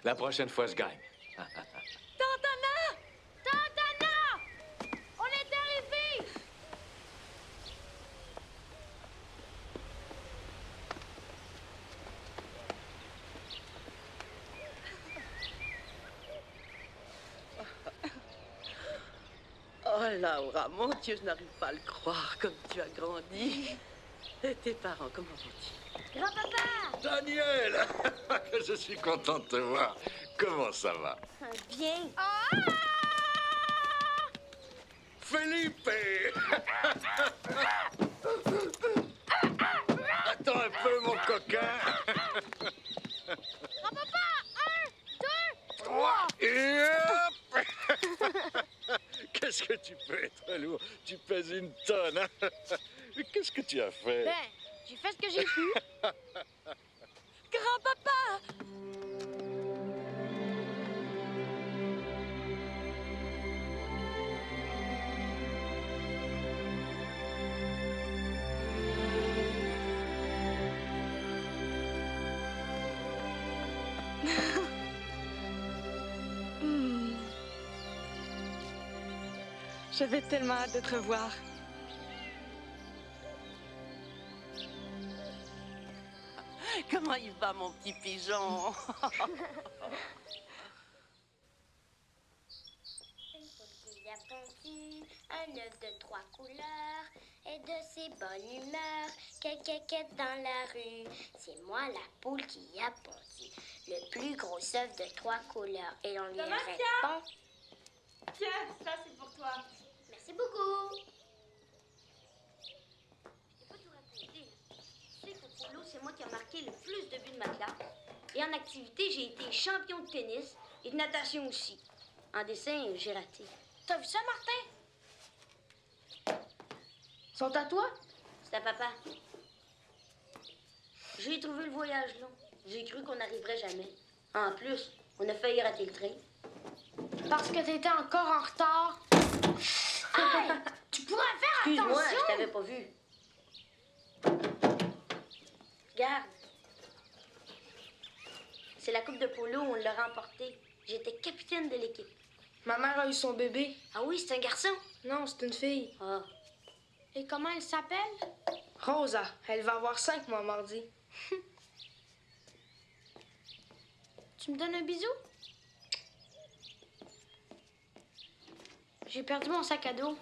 La prochaine fois, je gagne. Tantana! Tantana! On est arrivé! Oh Laura, mon Dieu, je n'arrive pas à le croire, comme tu as grandi. Et tes parents, comment vont-ils? Grand-papa! Daniel! Je suis content de te voir. Comment ça va? Bien. Felipe! Attends un peu, mon coquin. Grand-papa! 1, 2, 3. Et hop! Qu'est-ce que tu peux être lourd? Tu pèses une tonne, hein? Mais qu'est-ce que tu as fait? Ben, j'ai fait ce que j'ai pu. Grand-papa! J'avais tellement hâte de te revoir. Comment il va, mon petit pigeon? pondu, un œuf de 3 couleurs, et de ses bonnes humeurs, quéquéquette dans la rue. C'est moi la poule qui a pondu le plus gros œuf de 3 couleurs. Et on lui répond... Tiens, ça c'est pour toi. Merci beaucoup. Je t'ai pas tout raconté. Tu sais qu'au polo, c'est moi qui a marqué le plus de buts de ma classe. Et en activité, j'ai été champion de tennis et de natation aussi. En dessin, j'ai raté. T'as vu ça, Martin? Sont à toi? C'est à papa. J'ai trouvé le voyage long. J'ai cru qu'on n'arriverait jamais. En plus, on a failli rater le train. Parce que t'étais encore en retard. Aïe! Tu pourrais faire attention! Excuse-moi, je t'avais pas vu. Regarde. C'est la coupe de polo, on l'a remportée. J'étais capitaine de l'équipe. Ma mère a eu son bébé. Ah oui, c'est un garçon? Non, c'est une fille. Ah. Et comment elle s'appelle? Rosa. Elle va avoir 5 mois mardi. Tu me donnes un bisou? J'ai perdu mon sac à dos.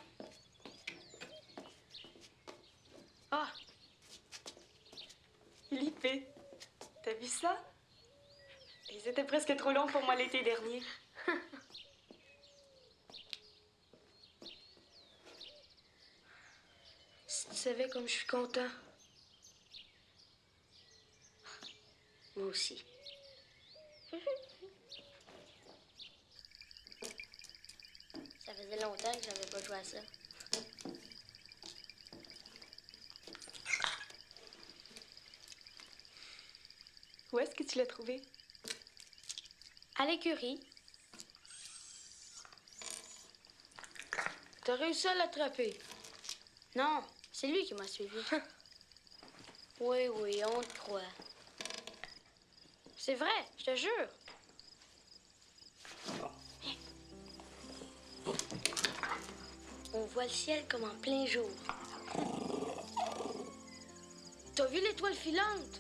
Ah! Lippé. T'as vu ça? Ils étaient presque trop longs pour moi l'été dernier. Si tu savais comme je suis content. Moi aussi. Ça faisait longtemps que j'avais pas joué à ça. Où est-ce que tu l'as trouvé? À l'écurie. T'as réussi à l'attraper. Non, c'est lui qui m'a suivi. Oui, oui, on te croit. C'est vrai, je te jure. On voit le ciel comme en plein jour. T'as vu l'étoile filante?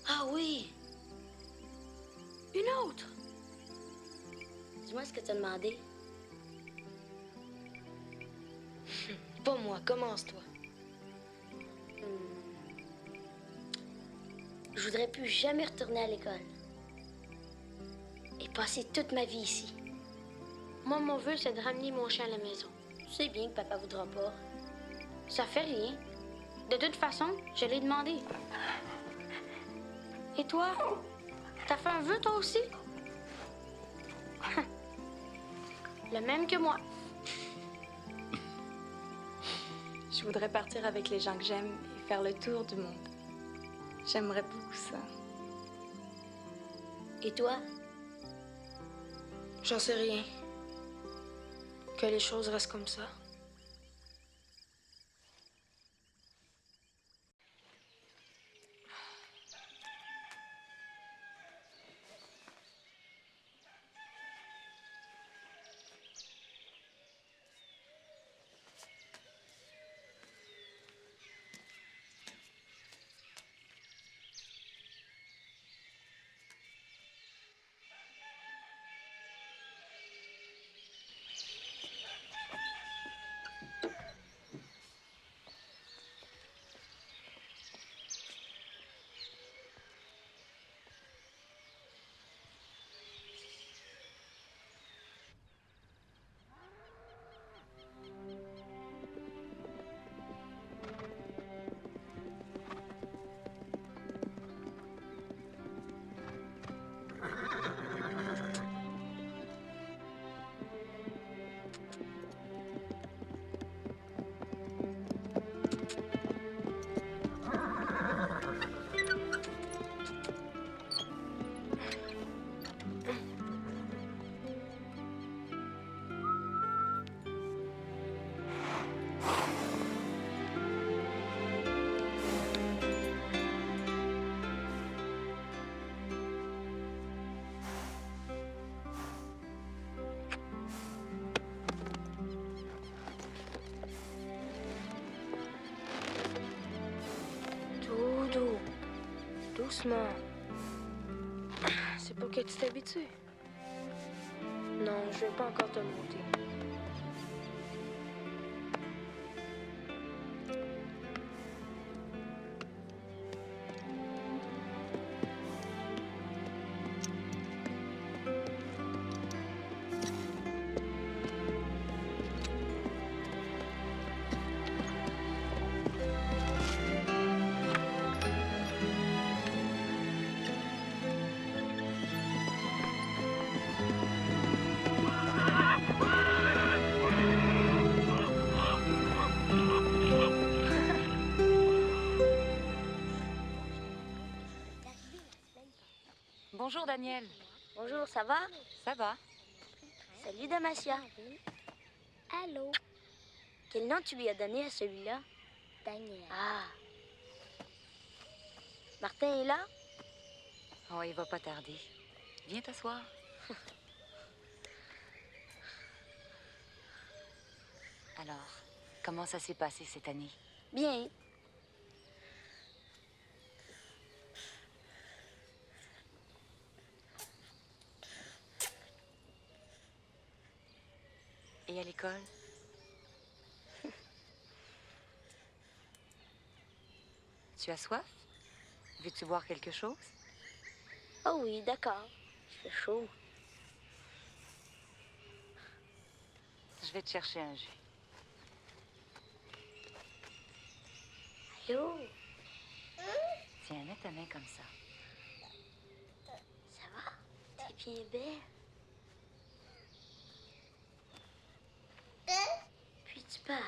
Ah oui. Une autre. Dis-moi ce que t'as demandé. Pas moi, commence-toi. Je voudrais plus jamais retourner à l'école. Et passer toute ma vie ici. Moi, mon vœu, c'est de ramener mon chien à la maison. Tu sais bien que papa voudra pas. Ça fait rien. De toute façon, je l'ai demandé. Et toi? T'as fait un vœu, toi aussi? Le même que moi. Je voudrais partir avec les gens que j'aime et faire le tour du monde. J'aimerais beaucoup ça. Et toi? J'en sais rien. Que les choses restent comme ça. Doudou, doucement. C'est pour que tu t'habitues. Non, je vais pas encore te monter. Bonjour, Daniel. Bonjour, ça va? Ça va? Salut, Damasia. Allô? Quel nom tu lui as donné à celui-là? Daniel. Ah. Martin est là? Oh, il va pas tarder. Viens t'asseoir. Alors, comment ça s'est passé cette année? Bien. Et à l'école? Tu as soif? Veux-tu boire quelque chose? Oh oui, d'accord. Il fait chaud. Je vais te chercher un jus. Allô? Tiens, mets ta main comme ça. Ça va? T'es bien belle. Puis tu parles.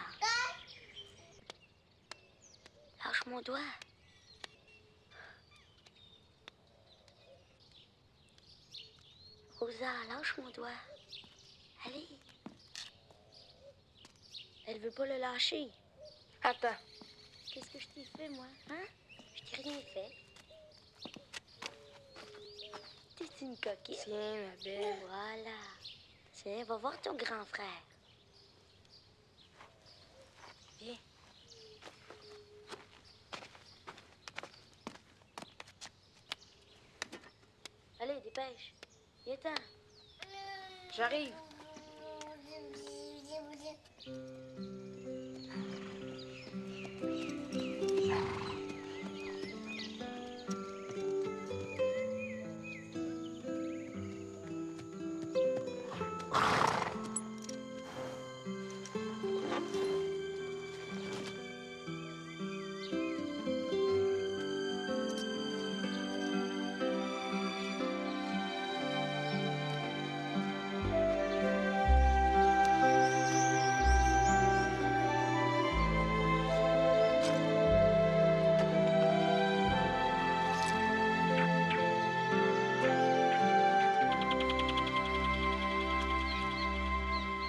Lâche mon doigt. Rosa, lâche mon doigt. Allez. Elle veut pas le lâcher. Attends. Qu'est-ce que je t'ai fait, moi? Hein? Je t'ai rien fait. T'es une coquille. Tiens, ma belle. Voilà. Tiens, va voir ton grand frère. Viens. Allez, dépêche. Viens-t'en. J'arrive.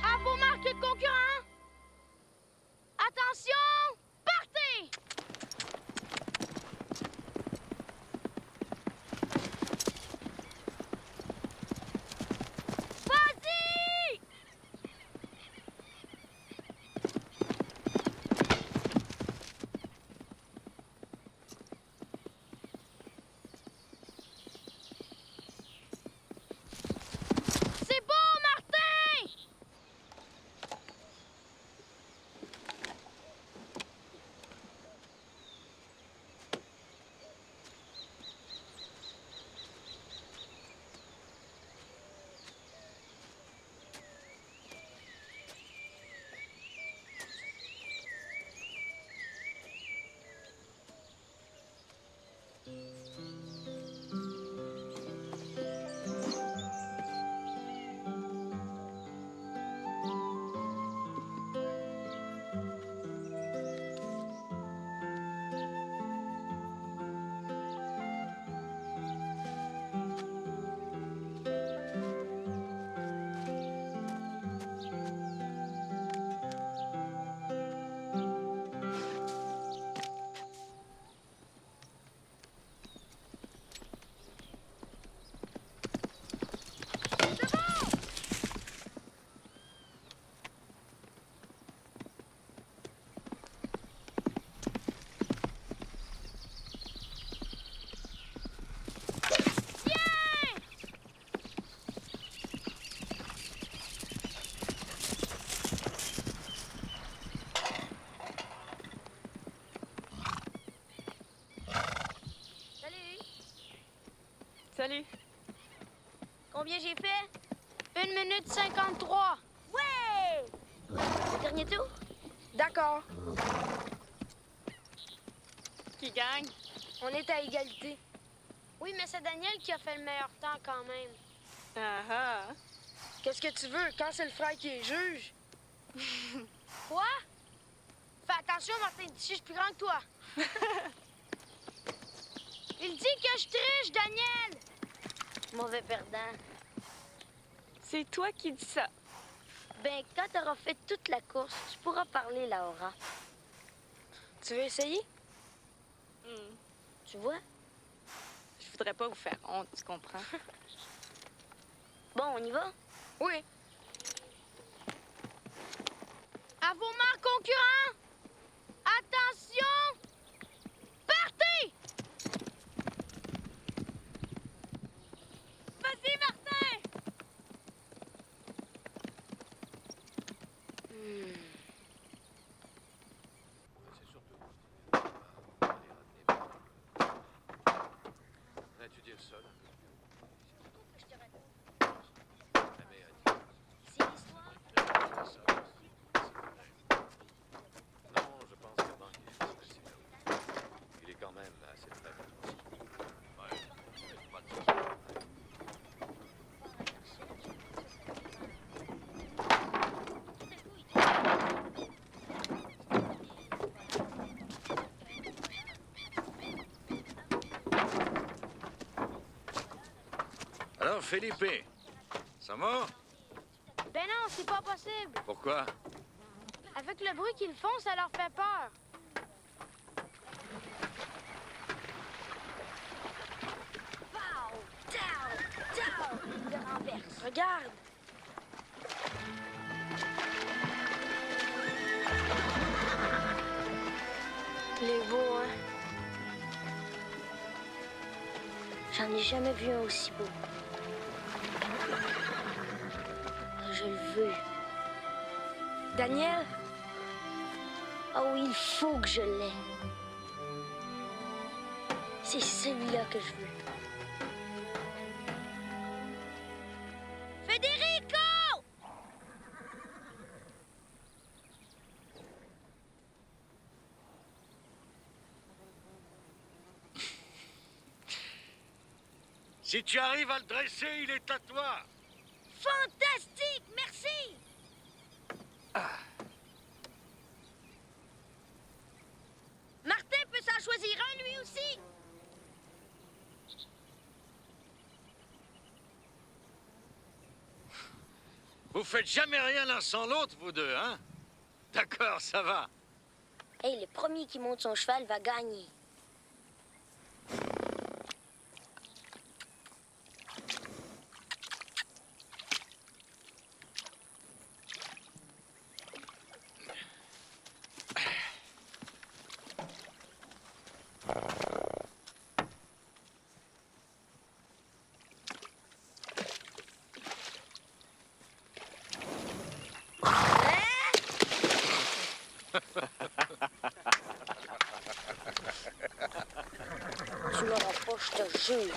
À vos marques, concurrents! Attention! Partez! Vas-y! C'est bon, Martin! Salut! Salut. Combien j'ai fait? 1 minute 53. Ouais! Le dernier tour? D'accord. Qui gagne? On est à égalité. Oui, mais c'est Daniel qui a fait le meilleur temps quand même. Ah ah. Qu'est-ce que tu veux? Quand c'est le frère qui est juge? Quoi? Fais attention, Martin, ici, je suis plus grand que toi. Il dit que je triche, Daniel! Mauvais perdant. C'est toi qui dis ça. Ben, quand t'auras fait toute la course, tu pourras parler, Laura. Tu veux essayer? Tu vois? Je voudrais pas vous faire honte, tu comprends? Bon, on y va? Oui. À vos marques, concurrents! Attention! Partez! Vas-y, Martin! C'est surtout. On a étudié le sol un peu plus. La mère a dit. C'est l'histoire. Non, je pense que manque est facile. Il est quand même assez faible. Ouais, pas de souci. Alors, Felipe, ça va? Ben non, c'est pas possible. Pourquoi? Avec le bruit qu'ils font, ça leur fait peur. Pow! Down! Down! Il le renverse. Regarde. Les beaux, hein? J'en ai jamais vu un aussi beau. Je le veux. Daniel, Oh, il faut que je l'aie. C'est celui-là que je veux. Federico! Si tu arrives à le dresser, il est à toi. Fantastique! Merci! Martin peut s'en choisir un, lui aussi. Vous faites jamais rien l'un sans l'autre, vous deux, hein? D'accord, ça va. Hey, le premier qui monte son cheval va gagner. Tu l'auras pas, je te jure.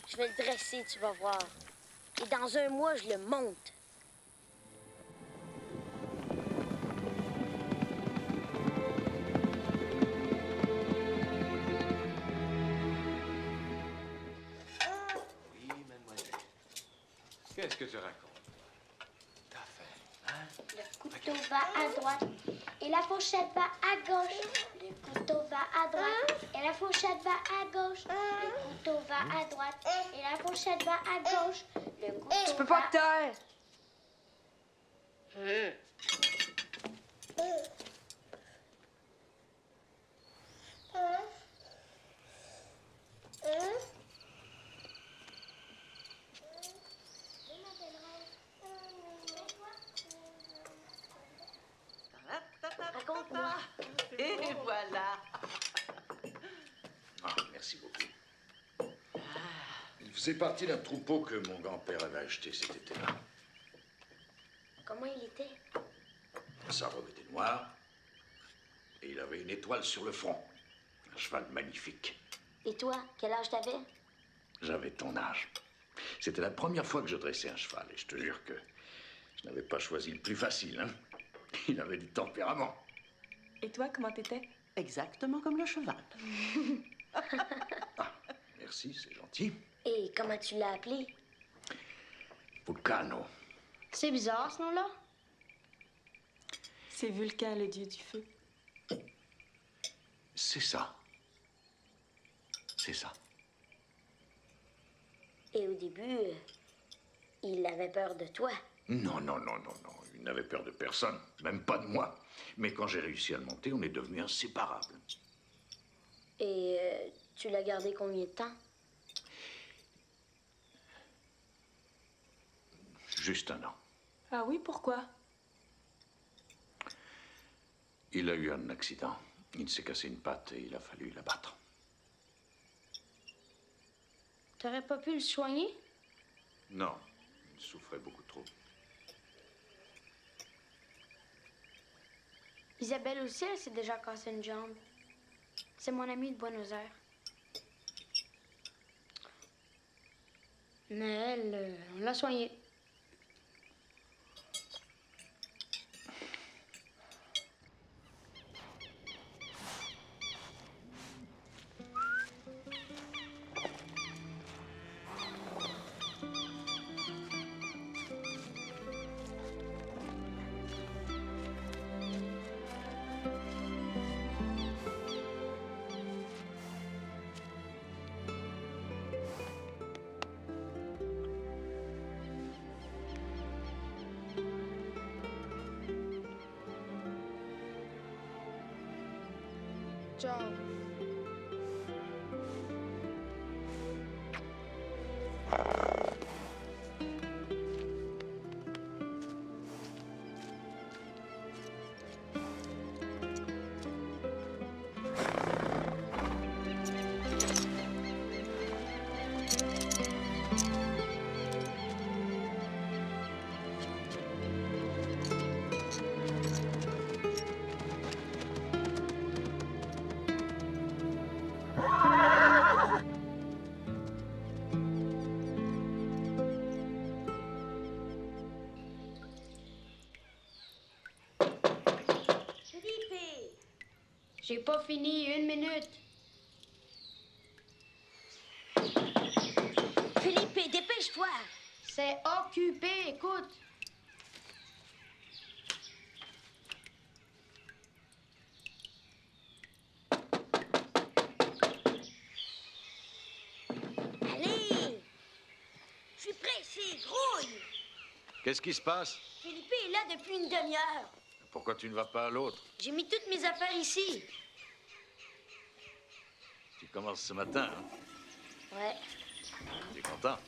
Je vais le dresser, tu vas voir. Et dans un mois, je le monte. Oui, mademoiselle. Qu'est-ce que tu racontes? T'as fait, hein? Le couteau va à droite et la fourchette va à gauche. Le couteau va à droite et la fourchette va à gauche. Le couteau va à droite et la fourchette va à gauche. Le couteau Tu peux pas te taire. Raconte-moi. Et voilà. Ah, merci beaucoup. Il faisait partie d'un troupeau que mon grand-père avait acheté cet été-là. Comment il était? Sa robe était noire et il avait une étoile sur le front. Un cheval magnifique. Et toi, quel âge t'avais? J'avais ton âge. C'était la première fois que je dressais un cheval et je te jure que je n'avais pas choisi le plus facile, hein. Il avait du tempérament. Et toi, comment t'étais? Exactement comme le cheval. Merci, c'est gentil. Et comment tu l'as appelé? Vulcano. C'est bizarre, ce nom-là. C'est Vulcain, le dieu du feu. C'est ça. C'est ça. Et au début, il avait peur de toi. Non, non, non, non, non. Il n'avait peur de personne, même pas de moi. Mais quand j'ai réussi à le monter, on est devenus inséparables. Et tu l'as gardé combien de temps? Juste un an. Ah oui, pourquoi? Il a eu un accident. Il s'est cassé une patte et il a fallu l'abattre. T'aurais pas pu le soigner? Non, il souffrait beaucoup trop. Isabelle aussi, elle s'est déjà cassé une jambe. C'est mon amie de Buenos Aires. Mais elle, on l'a soignée. Ciao. J'ai pas fini, 1 minute. Felipe, dépêche-toi! C'est occupé, écoute. Allez! Je suis pressé, grouille! Qu'est-ce qui se passe? Felipe est là depuis une demi-heure. Pourquoi tu ne vas pas à l'autre? J'ai mis toutes mes affaires ici. Tu commences ce matin, hein? Ouais. Tu es content?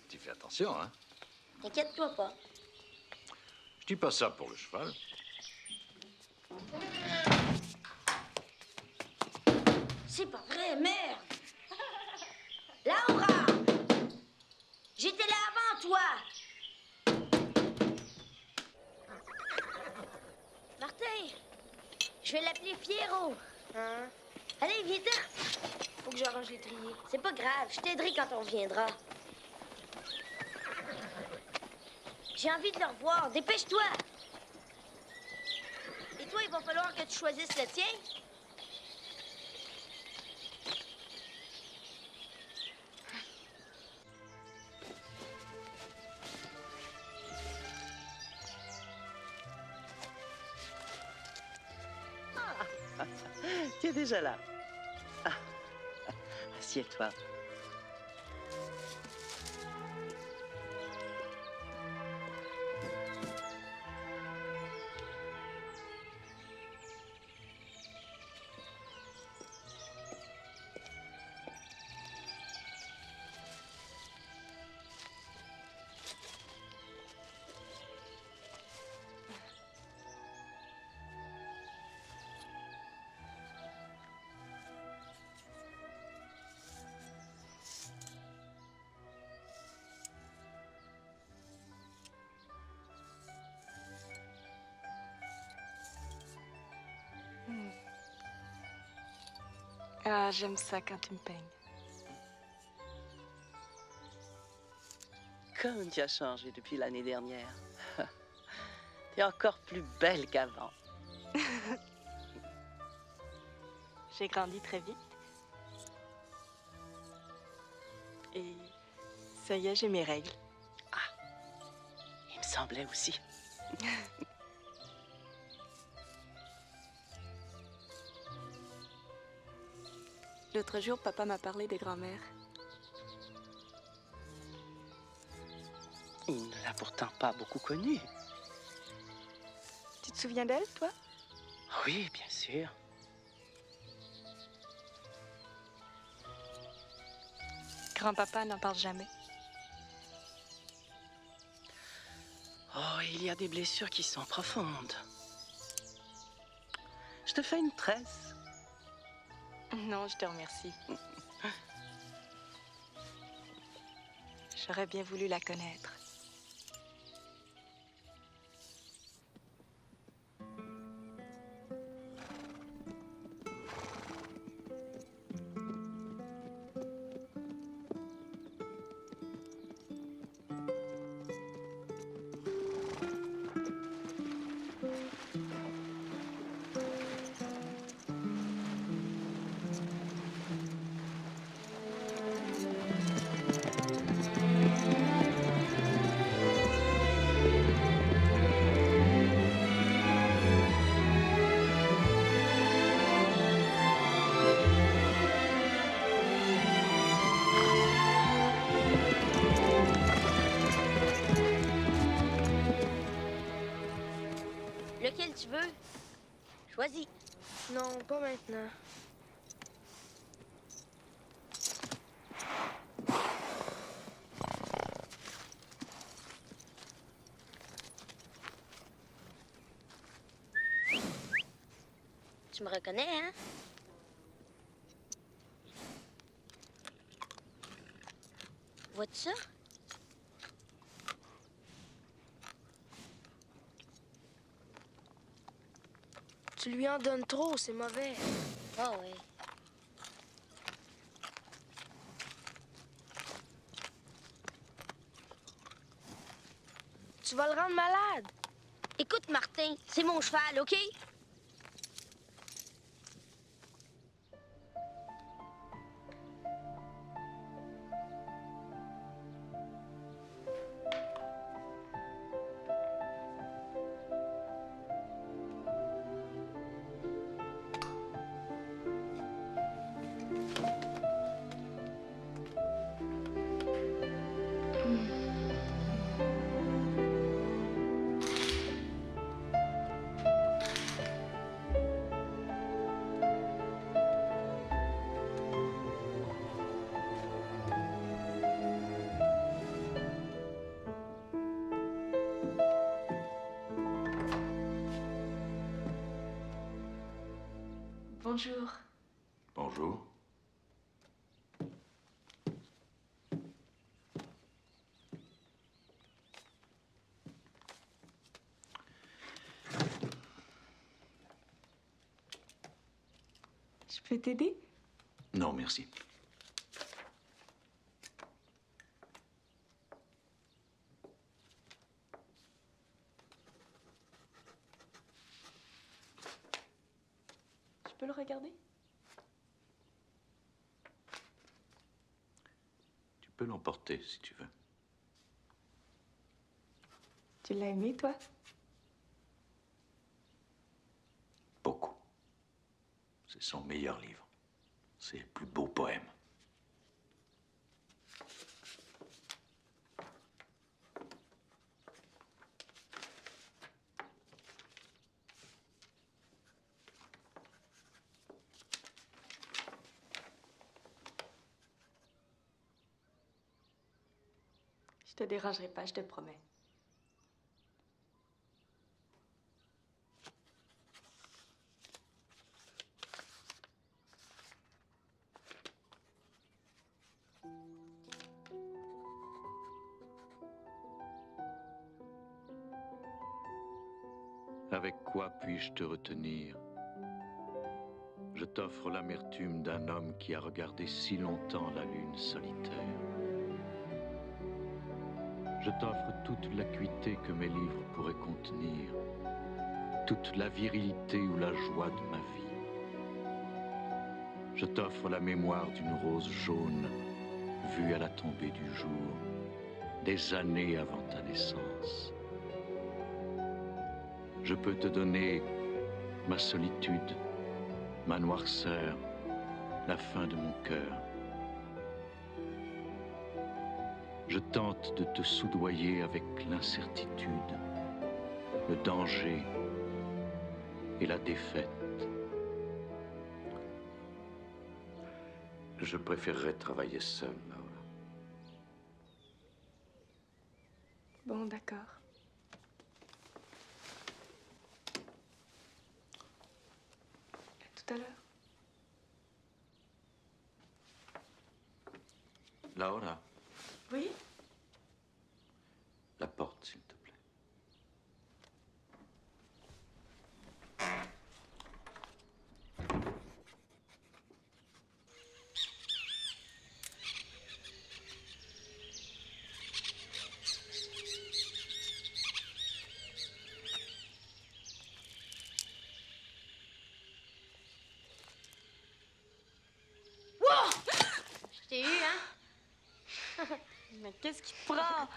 Tu fais attention, hein? Inquiète-toi pas. Je dis pas ça pour le cheval. C'est pas vrai, merde! Laura! J'étais là avant toi! Martin! Je vais l'appeler Fiero. Hein? Allez, viens-t'en! Faut que j'arrange l'étrier. C'est pas grave, je t'aiderai quand on reviendra. J'ai envie de le revoir, dépêche-toi! Et toi, il va falloir que tu choisisses le tien? Tu es déjà là. Ah. Assieds-toi. Ah, j'aime ça quand tu me peignes. Comme tu as changé depuis l'année dernière. Tu es encore plus belle qu'avant. J'ai grandi très vite. Et Ça y est, j'ai mes règles. Il me semblait aussi. L'autre jour, papa m'a parlé des grands-mères. Il ne l'a pourtant pas beaucoup connue. Tu te souviens d'elle, toi? Oui, bien sûr. Grand-papa n'en parle jamais. Oh, il y a des blessures qui sont profondes. Je te fais une tresse. Non, je te remercie. J'aurais bien voulu la connaître. Lequel tu veux? Choisis. Non, pas maintenant. Tu me reconnais, hein? Vois-tu ça? Tu lui en donnes trop, c'est mauvais. Ah oui. Tu vas le rendre malade. Écoute, Martin, c'est mon cheval, OK? Bonjour. Bonjour. Je peux t'aider? Non, merci. Je peux le regarder? Tu peux l'emporter si tu veux. Tu l'as aimé, toi? Beaucoup. C'est son meilleur livre. Ses plus beaux poèmes. Je te dérangerai pas, je te promets. Avec quoi puis-je te retenir? Je t'offre l'amertume d'un homme qui a regardé si longtemps la lune solitaire. Je t'offre toute l'acuité que mes livres pourraient contenir, toute la virilité ou la joie de ma vie. Je t'offre la mémoire d'une rose jaune vue à la tombée du jour, des années avant ta naissance. Je peux te donner ma solitude, ma noirceur, la fin de mon cœur. Je tente de te soudoyer avec l'incertitude, le danger et la défaite. Je préférerais travailler seul, Laura. Bon, d'accord. À tout à l'heure. Laura, Oui? la porte, s'il te plaît. Je t'ai eu, hein? Mais qu'est-ce qui te prend?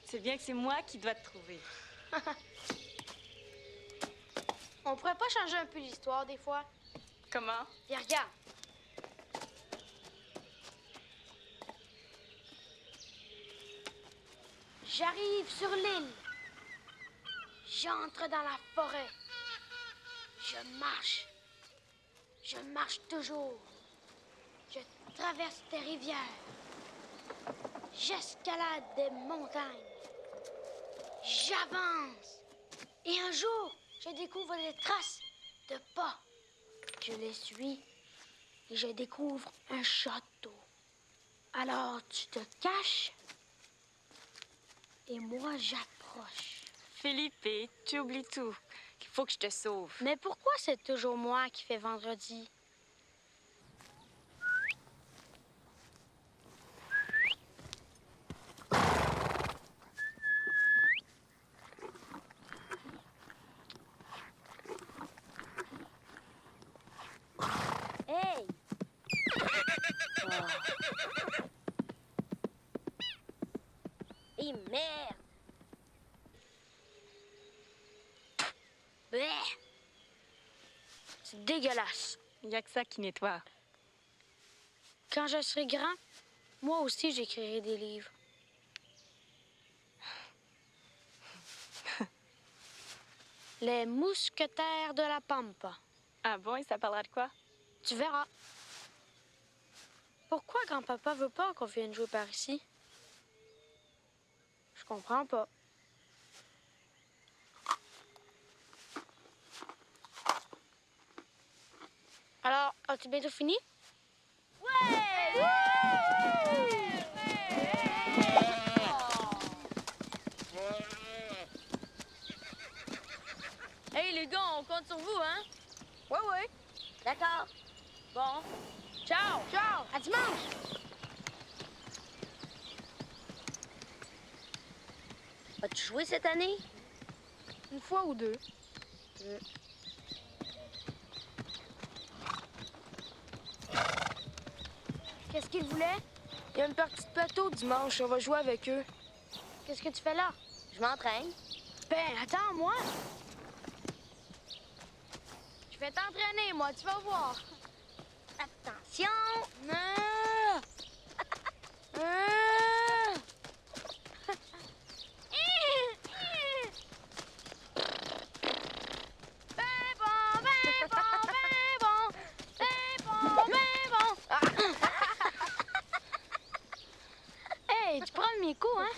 C'est bien que c'est moi qui dois te trouver. On pourrait pas changer un peu l'histoire des fois? Comment? Puis regarde. J'arrive sur l'île. J'entre dans la forêt. Je marche. Je marche toujours. Je traverse des rivières. J'escalade des montagnes. J'avance. Et un jour, je découvre des traces de pas. Je les suis et je découvre un château. Alors tu te caches et moi j'approche. Philippe, tu oublies tout. Il faut que je te sauve. Mais pourquoi c'est toujours moi qui fais vendredi? Hey! Et merde! Bleh! C'est dégueulasse. Il n'y a que ça qui nettoie. Quand je serai grand, moi aussi j'écrirai des livres. Les mousquetaires de la Pampa. Ah bon, et ça parlera de quoi? Tu verras. Pourquoi grand-papa veut pas qu'on vienne jouer par ici? Je comprends pas. Alors, as-tu bientôt fini? Hey, les gars, on compte sur vous, hein? Ouais. D'accord. Bon. Ciao! Ciao! À dimanche! As-tu joué cette année? Une fois ou deux. Qu'est-ce qu'il voulait? Il y a une partie de plateau dimanche, on va jouer avec eux. Qu'est-ce que tu fais là? Je m'entraîne. Ben, attends, moi! Je vais t'entraîner, moi, tu vas voir. Attention! Ah! Ah! Ben bon, ben bon, ben bon, ben bon, ben bon. Ah! Hey, tu prends mes coups, hein?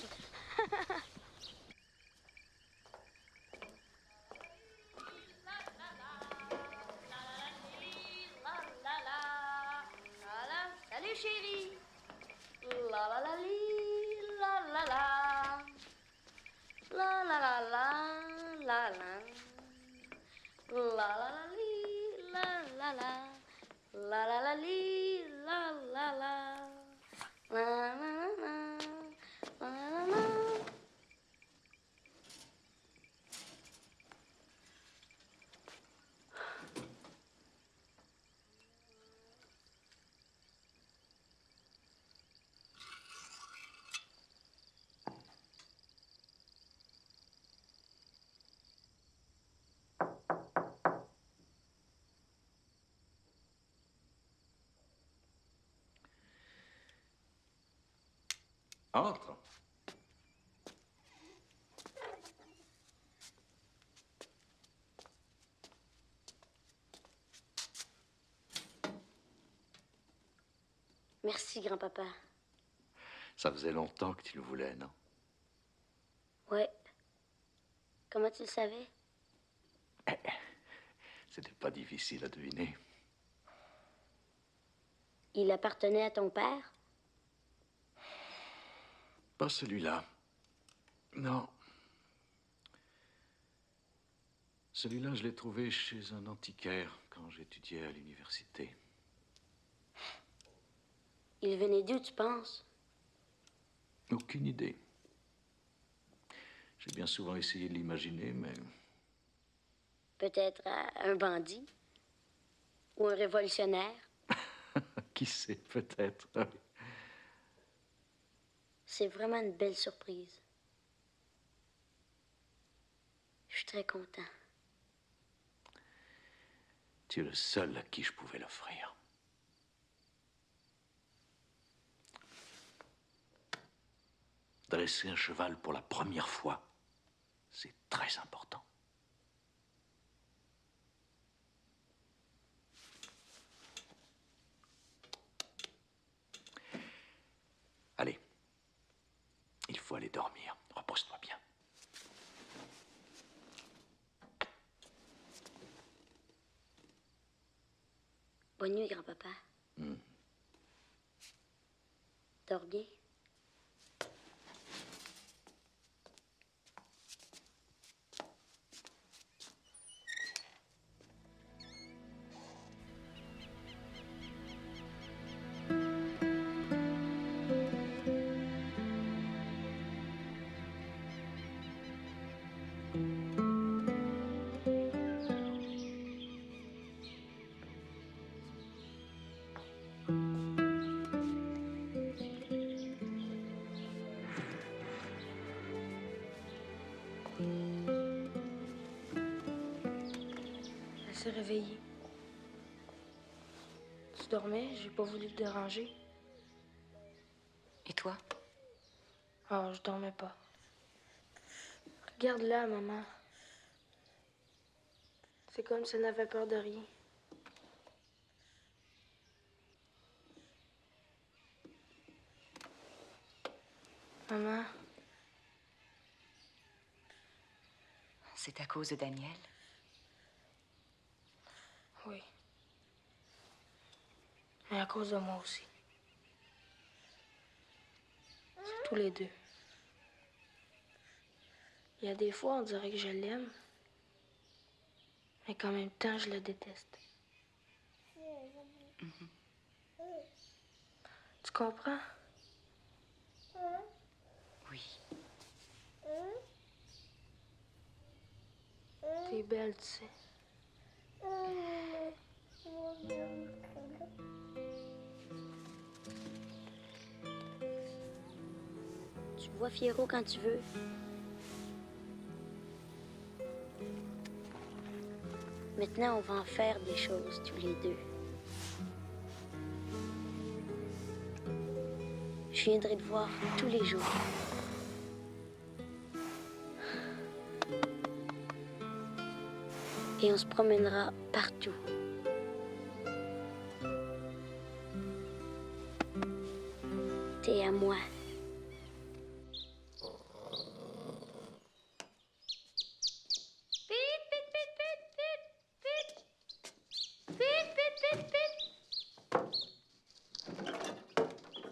Salut, chérie! La la la li, la la la. La la la la, la la. La la la li, la la la. La la la li, la la la. La la la la, la la la. Entre. Merci, grand-papa. Ça faisait longtemps que tu le voulais, non? Ouais. Comment tu le savais? C'était pas difficile à deviner. Il appartenait à ton père? Pas celui-là. Non. Celui-là, je l'ai trouvé chez un antiquaire quand j'étudiais à l'université. Il venait d'où, tu penses? Aucune idée. J'ai bien souvent essayé de l'imaginer, mais... Peut-être un bandit? Ou un révolutionnaire? Qui sait, peut-être. C'est vraiment une belle surprise. Je suis très content. Tu es le seul à qui je pouvais l'offrir. Dresser un cheval pour la première fois, c'est très important. Allez, il faut aller dormir. Repose-toi bien. Bonne nuit, grand-papa. Dors bien. Elle s'est réveillée. Tu dormais, j'ai pas voulu te déranger. Et toi? Ah, je dormais pas. Regarde-la, maman. C'est comme si elle n'avait peur de rien. Maman, C'est à cause de Daniel? oui. Mais à cause de moi aussi. C'est tous les deux. Il y a des fois, on dirait que je l'aime. Mais qu'en même temps, je le déteste. Tu comprends? Oui. T'es belle, tu sais. Tu vois Fierro quand tu veux. Maintenant, on va en faire des choses, tous les deux. Je viendrai te voir tous les jours. Et on se promènera partout. T'es à moi.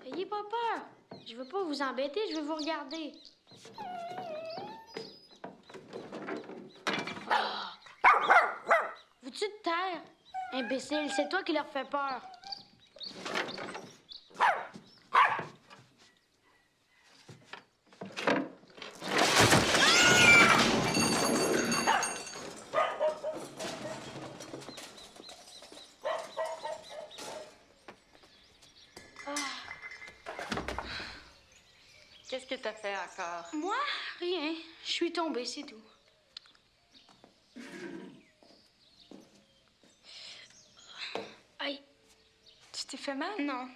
Ayez pas peur. Je veux pas vous embêter, je veux vous regarder. Veux-tu te taire? Imbécile, c'est toi qui leur fais peur. Qu'est-ce que t'as fait encore? Moi? Rien. Je suis tombée, c'est tout. Aïe. Tu t'es fait mal? Non.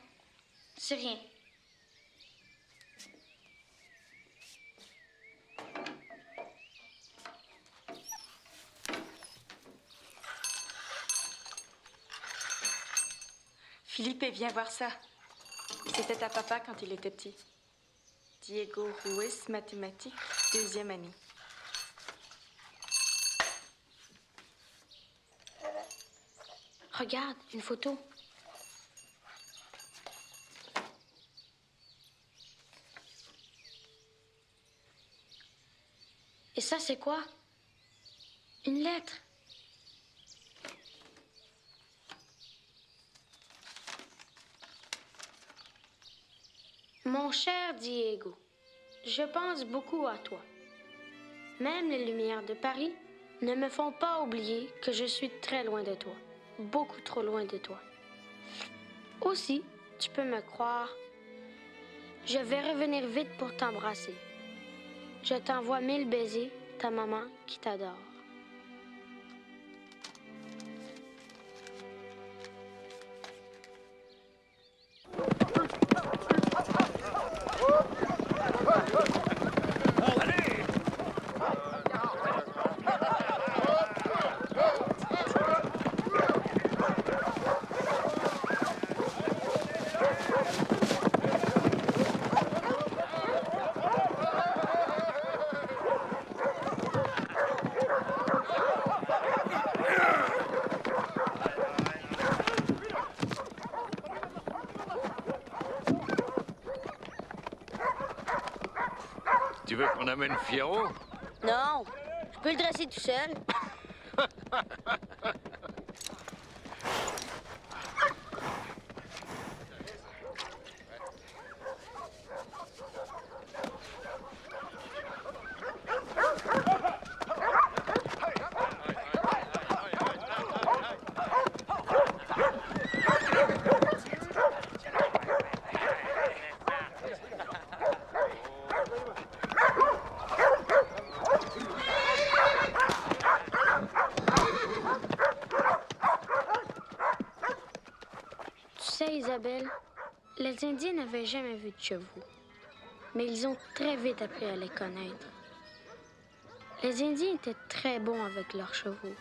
C'est rien. Philippe, viens voir ça. C'était à papa quand il était petit. Diego Ruiz, mathématiques, 2e année. Regarde, une photo. Et ça, c'est quoi? Une lettre. Mon cher Diego, je pense beaucoup à toi. Même les lumières de Paris ne me font pas oublier que je suis très loin de toi. Beaucoup trop loin de toi. Aussi, tu peux me croire, je vais revenir vite pour t'embrasser. Je t'envoie 1000 baisers, ta maman qui t'adore. Tu veux qu'on amène Fierro? Non, je peux le dresser tout seul. Tu sais, Isabelle, les Indiens n'avaient jamais vu de chevaux, mais ils ont très vite appris à les connaître. Les Indiens étaient très bons avec leurs chevaux.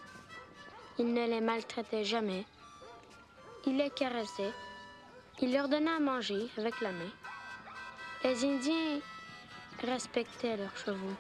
Ils ne les maltraitaient jamais. Ils les caressaient. Ils leur donnaient à manger avec la main. Les Indiens respectaient leurs chevaux.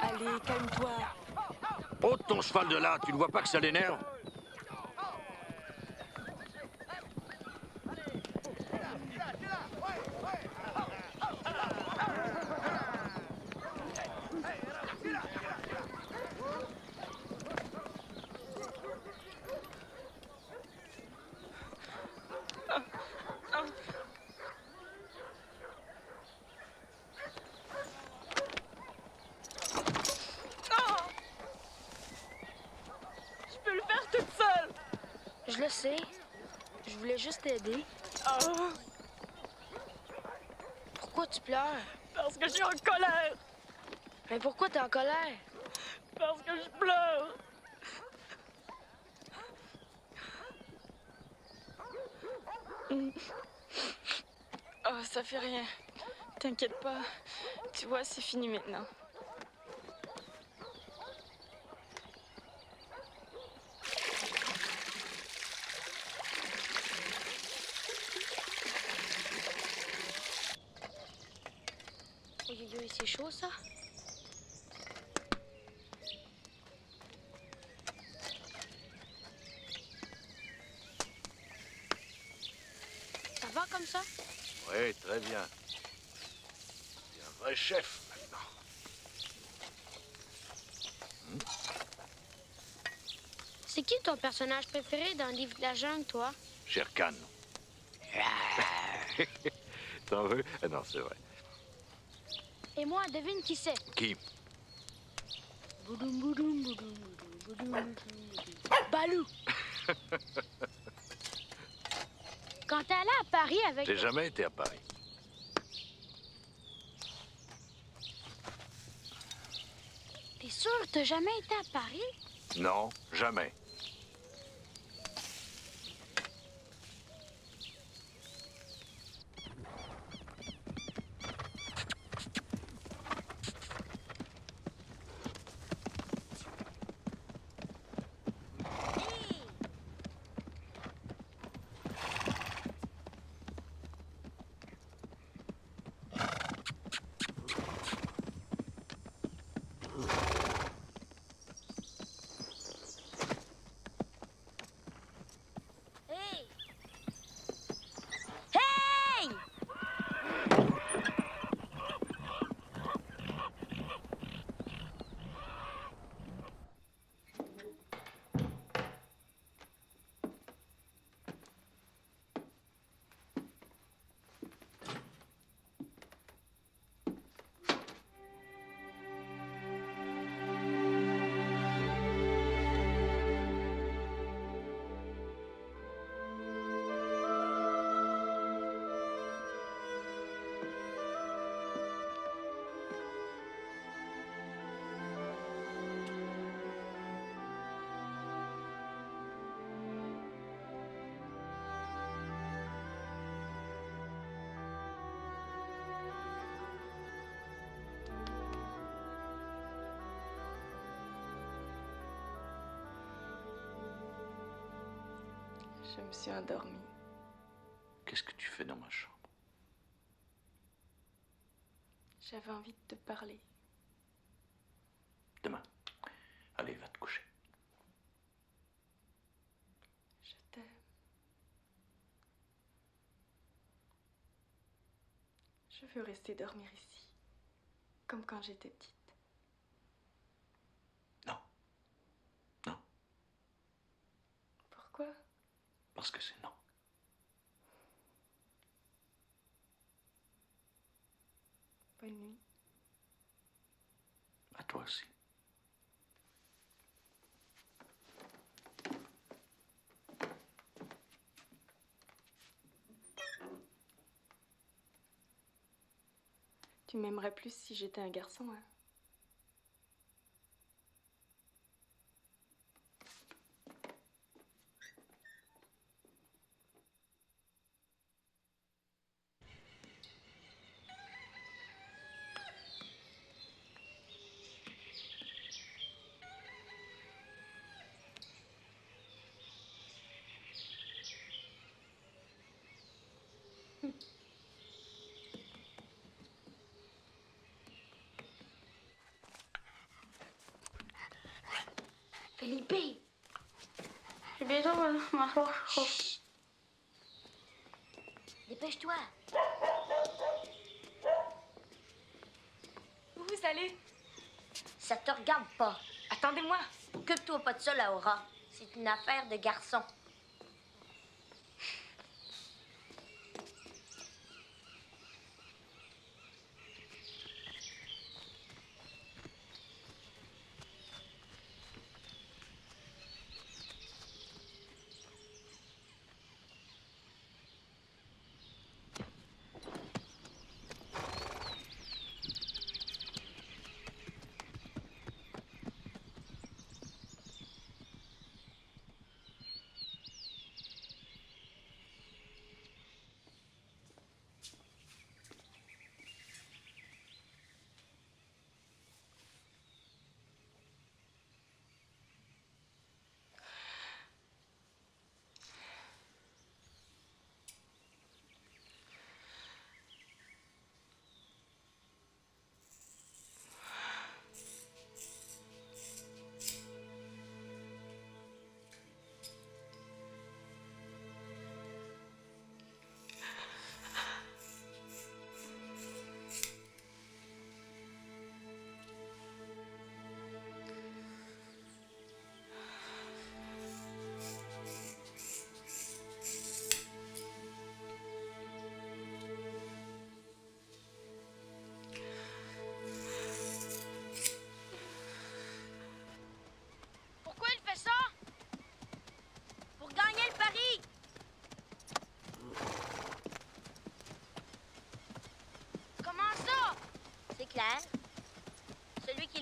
Allez, calme-toi. Ôte ton cheval de là, tu ne vois pas que ça l'énerve? Je peux le faire toute seule. Je le sais. Je voulais juste t'aider. Oh, Pourquoi tu pleures? parce que je suis en colère. Mais pourquoi t'es en colère? Parce que je pleure. Oh, ça fait rien. T'inquiète pas. Tu vois, c'est fini maintenant. C'est chaud, ça? Ça va comme ça? Oui, très bien. Tu es un vrai chef maintenant. C'est qui ton personnage préféré dans le livre de la jungle, toi? Shere Khan. T'en veux? Ah non, c'est vrai. Et moi, devine qui c'est? Qui? Boudoum, boudoum, boudoum, boudoum, boudoum, boudoum. Balou! Quand t'es allé à Paris avec... J'ai jamais été à Paris. T'es sûr, t'as jamais été à Paris? Non, jamais. Hey! Hey! Je me suis endormie. Qu'est-ce que tu fais dans ma chambre? J'avais envie de te parler. Demain. Allez, va te coucher. Je t'aime. Je veux rester dormir ici, comme quand j'étais petite. Non. Non. Pourquoi? Parce que c'est non. Bonne nuit. À toi aussi. Tu m'aimerais plus si j'étais un garçon, hein? Felipe! J'ai bientôt m'asseoir chaud. Dépêche-toi. Où vous allez? Ça te regarde pas. Attendez-moi. Occupe-toi pas de ça, Laura. C'est une affaire de garçon.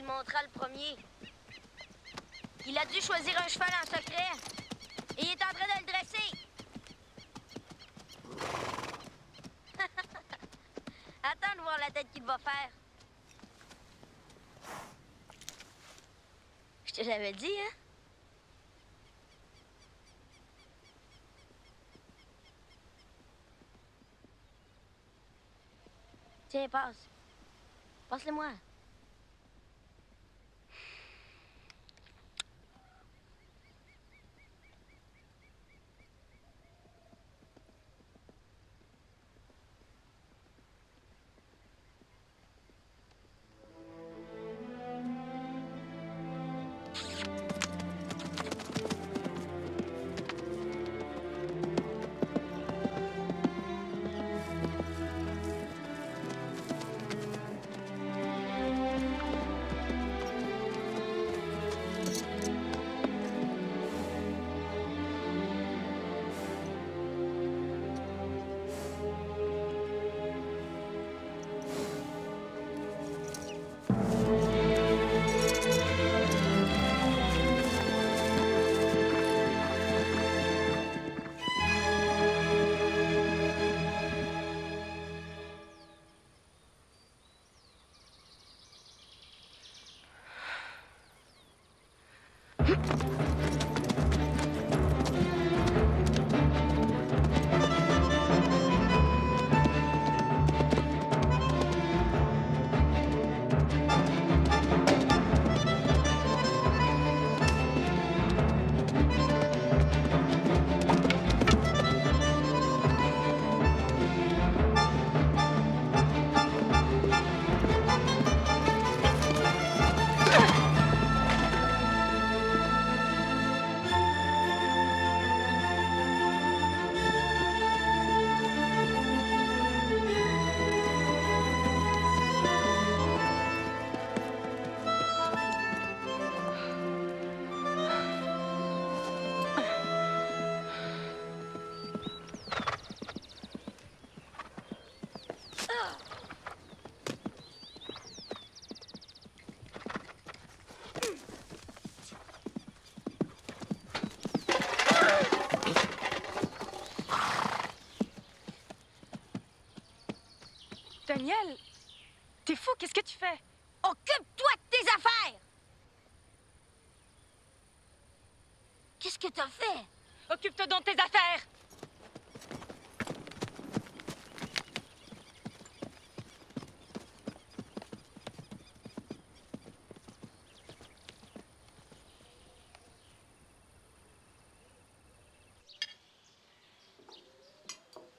le montra le premier. Il a dû choisir un cheval en secret. Et il est en train de le dresser. Attends de voir la tête qu'il va faire. Je te l'avais dit, hein? Tiens, passe. Passe-le-moi. Daniel, t'es fou, qu'est-ce que tu fais? Occupe-toi de tes affaires! Qu'est-ce que t'as fait? Occupe-toi donc de tes affaires!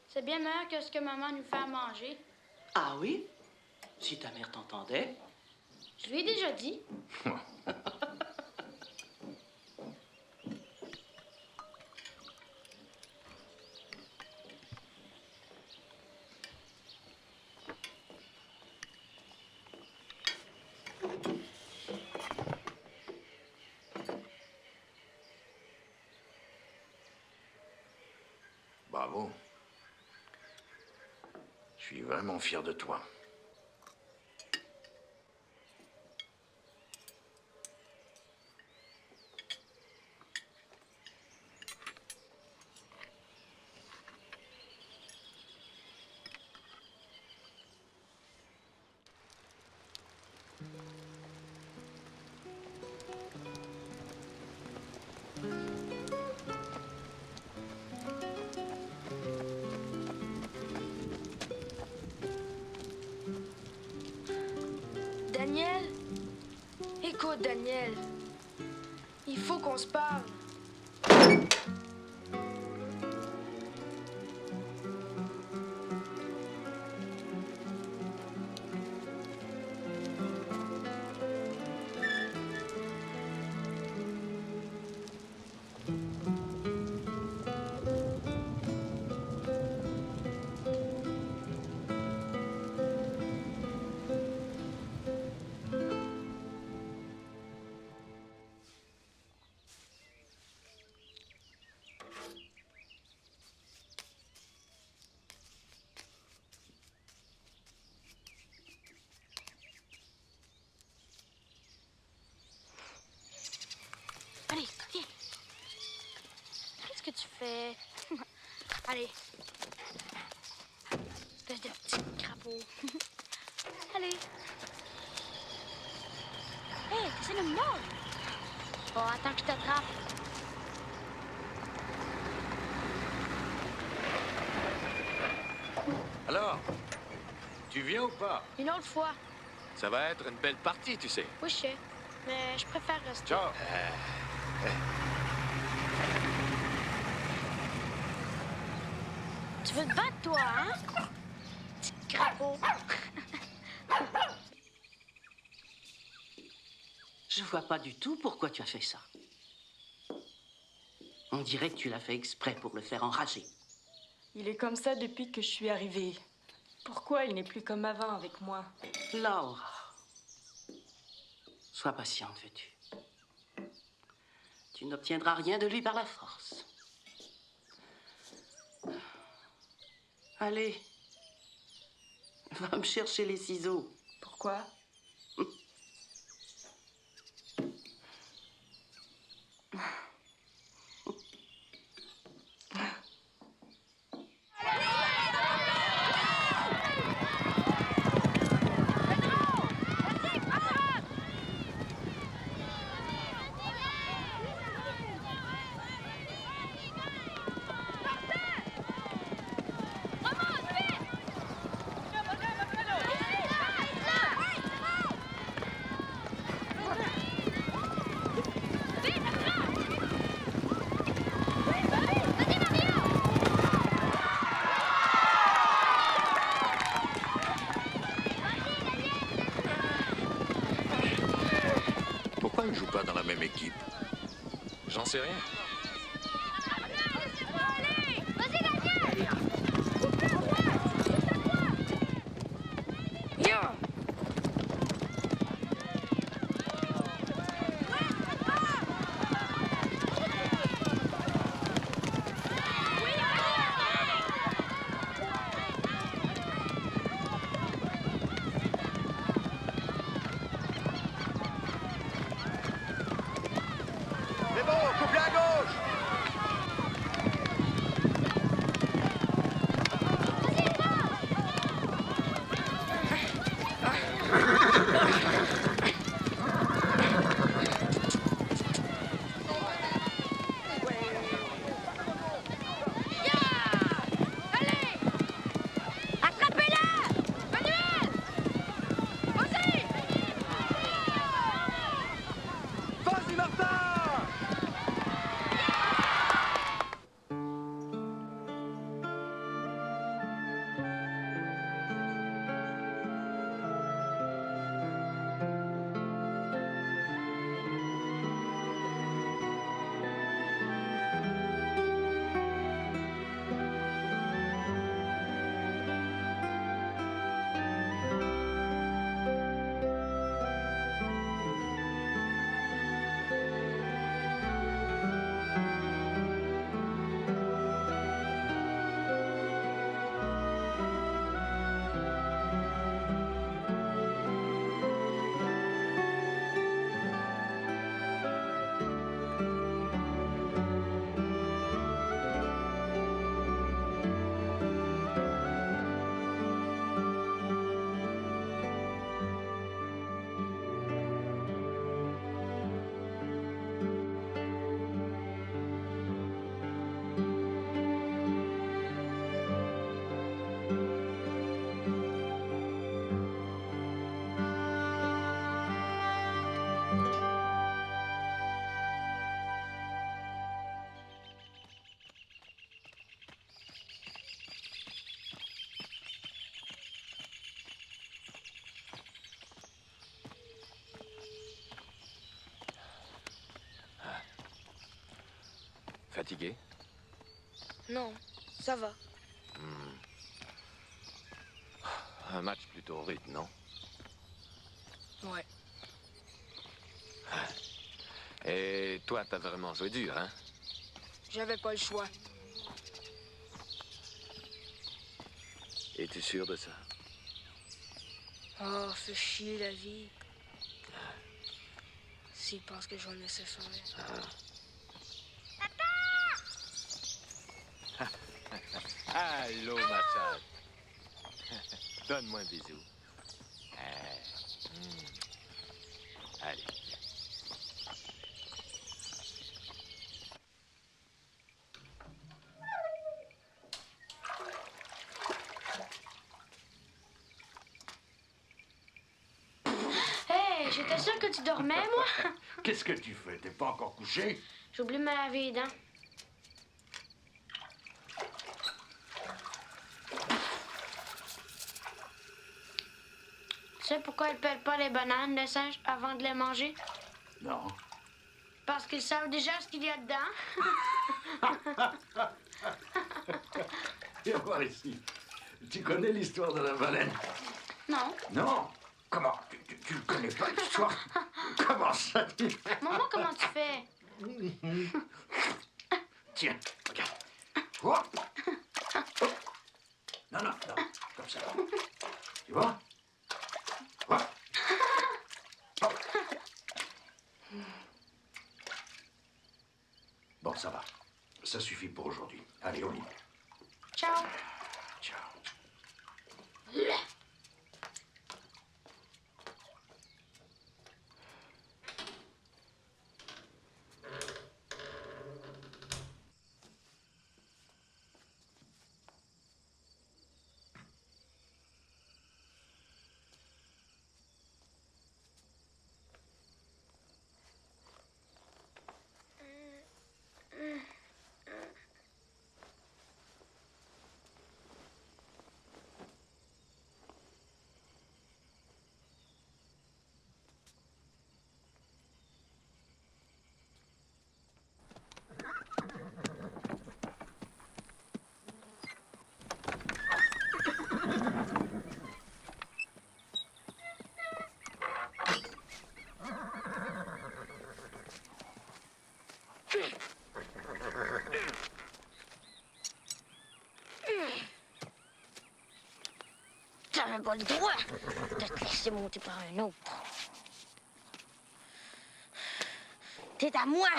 C'est bien meilleur que ce que maman nous fait à manger. Ah oui? Si ta mère t'entendait. Je lui ai déjà dit. Bravo. Je suis vraiment fier de toi. Daniel? Écoute, Daniel. Il faut qu'on se parle. Allez. Espèce de petit crapaud. Allez. Hey, t'essaies de me mordre. Bon, attends que je t'attrape. Alors, tu viens ou pas? Une autre fois. Ça va être une belle partie, tu sais. Oui, je sais. Mais je préfère rester. Ciao. Tu veux te battre, toi, hein? Petit crapaud. Je vois pas du tout pourquoi tu as fait ça. On dirait que tu l'as fait exprès pour le faire enrager. Il est comme ça depuis que je suis arrivée. Pourquoi il n'est plus comme avant avec moi? Laura, sois patiente, veux-tu. Tu n'obtiendras rien de lui par la force. Allez, va me chercher les ciseaux. Pourquoi? Pourquoi ils jouent pas dans la même équipe? J'en sais rien. C'est bon, couplez à gauche! Vas-y, Martin! Fatigué? Non, ça va. Un match plutôt rude, non? Ouais. Et toi, t'as vraiment joué dur, hein? J'avais pas le choix. Es-tu sûr de ça? Oh, fait chier la vie. S'il pense que je vais me laisser faire. Allô, ma chatte. Donne-moi un bisou. Allez. Hey, j'étais sûre que tu dormais, moi. Qu'est-ce que tu fais? T'es pas encore couché? J'ai oublié de me laver les dents. Tu sais pourquoi ils pèlent pas les bananes, les singes, avant de les manger? Non. Parce qu'ils savent déjà ce qu'il y a dedans. Viens voir ici. Tu connais l'histoire de la baleine? Non. Non. Comment? Tu le connais pas, l'histoire? Comment ça? Maman, comment tu fais? Tiens, regarde. Hop. Hop. Non, non, non. Comme ça. Tu vois? Hop. Hop. Bon, ça va. Ça suffit pour aujourd'hui. Allez, au lit. Ciao. Ciao. T'avais pas le droit de te laisser monter par un autre. T'es à moi.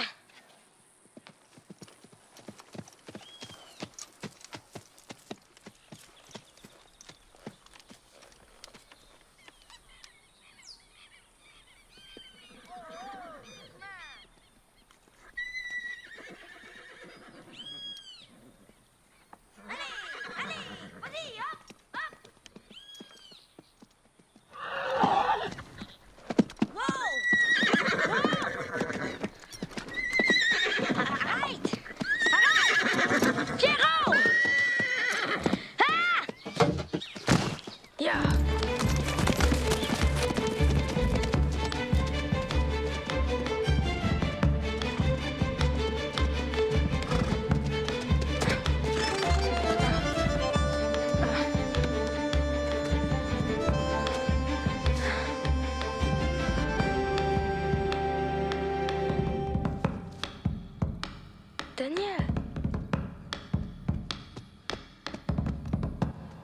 Daniel!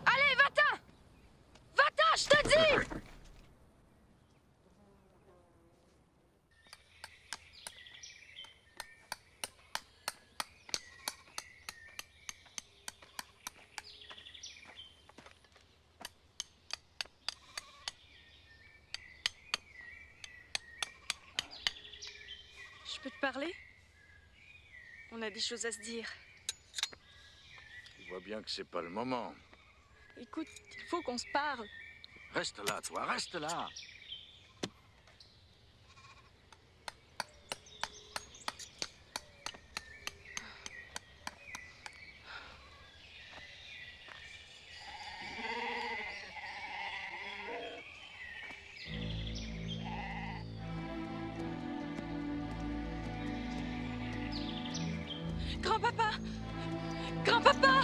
Allez, va-t'en! Va-t'en, je te dis! Je peux te parler? On a des choses à se dire. Tu vois bien que c'est pas le moment. Écoute, il faut qu'on se parle. Reste là, toi, reste là. Grand-papa! Grand-papa!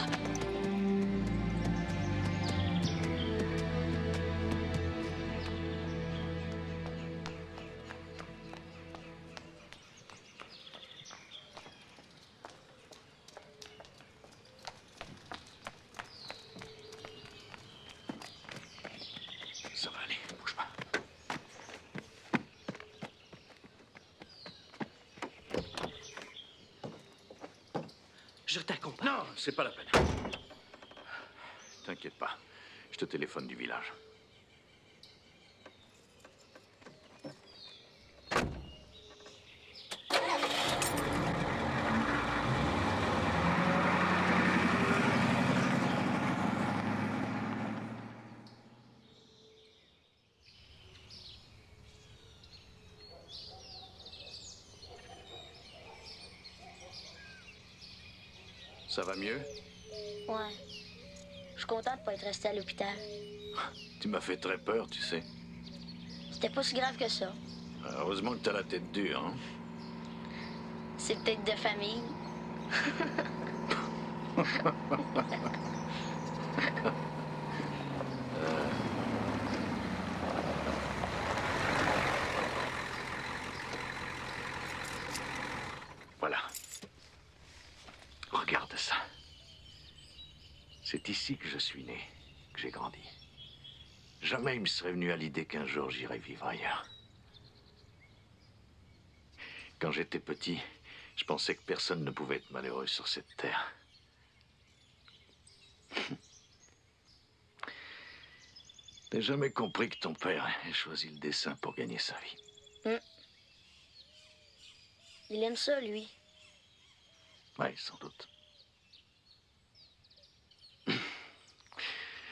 Ça va aller, bouge pas. Je t'accompagne. Non, c'est pas la peine. T'inquiète pas. Je te téléphone du village. Ça va mieux? Ouais. Je suis contente de pas être restée à l'hôpital. Tu m'as fait très peur, tu sais. C'était pas si grave que ça. Heureusement que t'as la tête dure, hein? C'est peut-être de famille. Voilà. Regarde ça. C'est ici que je suis né, que j'ai grandi. Jamais il me serait venu à l'idée qu'un jour j'irais vivre ailleurs. Quand j'étais petit, je pensais que personne ne pouvait être malheureux sur cette terre. T'as jamais compris que ton père ait choisi le dessin pour gagner sa vie. Il aime ça, lui. Oui, sans doute.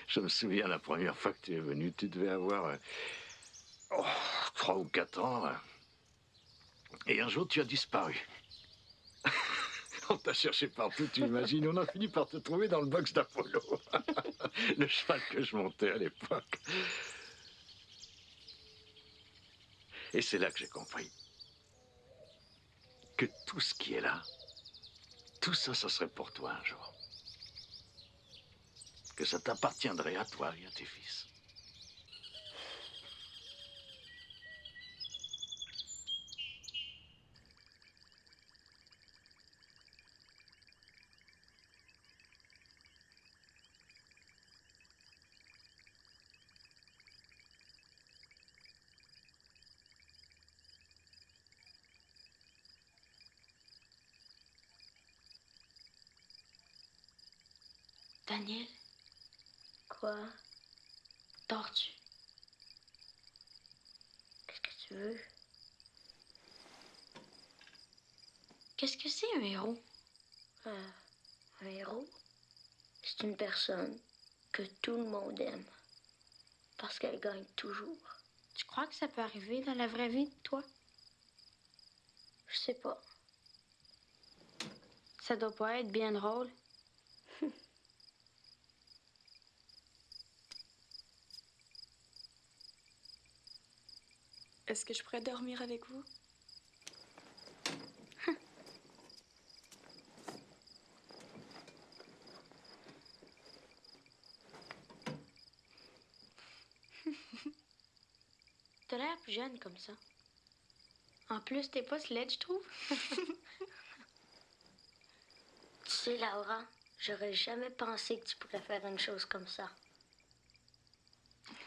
Je me souviens la première fois que tu es venu, tu devais avoir 3 ou 4 ans. Et un jour, tu as disparu. On t'a cherché partout, tu imagines. On a fini par te trouver dans le box d'Apollo. Le cheval que je montais à l'époque. Et c'est là que j'ai compris que tout ce qui est là, tout ça, ça serait pour toi un jour. Que ça t'appartiendrait à toi et à tes fils. Daniel? Quoi? Dors-tu? Qu'est-ce que tu veux? Qu'est-ce que c'est un héros? Un héros? C'est une personne que tout le monde aime. Parce qu'elle gagne toujours. Tu crois que ça peut arriver dans la vraie vie, toi? Je sais pas. Ça doit pas être bien drôle. Est-ce que je pourrais dormir avec vous? T'as l'air plus jeune comme ça. En plus, t'es pas laide, je trouve. Tu sais, Laura, j'aurais jamais pensé que tu pourrais faire une chose comme ça.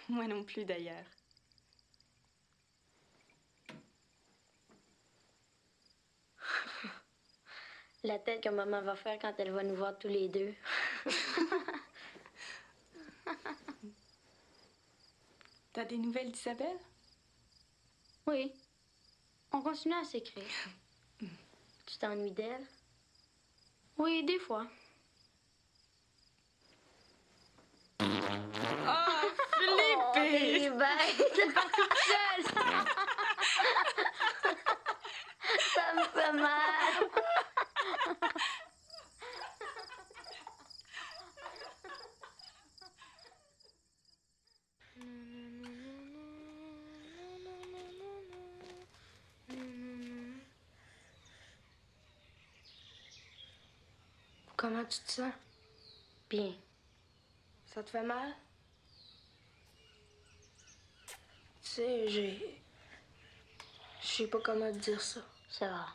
Moi non plus, d'ailleurs. La tête que maman va faire quand elle va nous voir tous les deux. T'as des nouvelles d'Isabelle? Oui. On continue à s'écrire. Tu t'ennuies d'elle? Oui, des fois. Oh, Philippe! T'es bête! T'es partie toute seule! Ça me fait mal! Comment tu te sens? Bien. Ça te fait mal? Tu sais, je sais pas comment te dire ça. Ça va.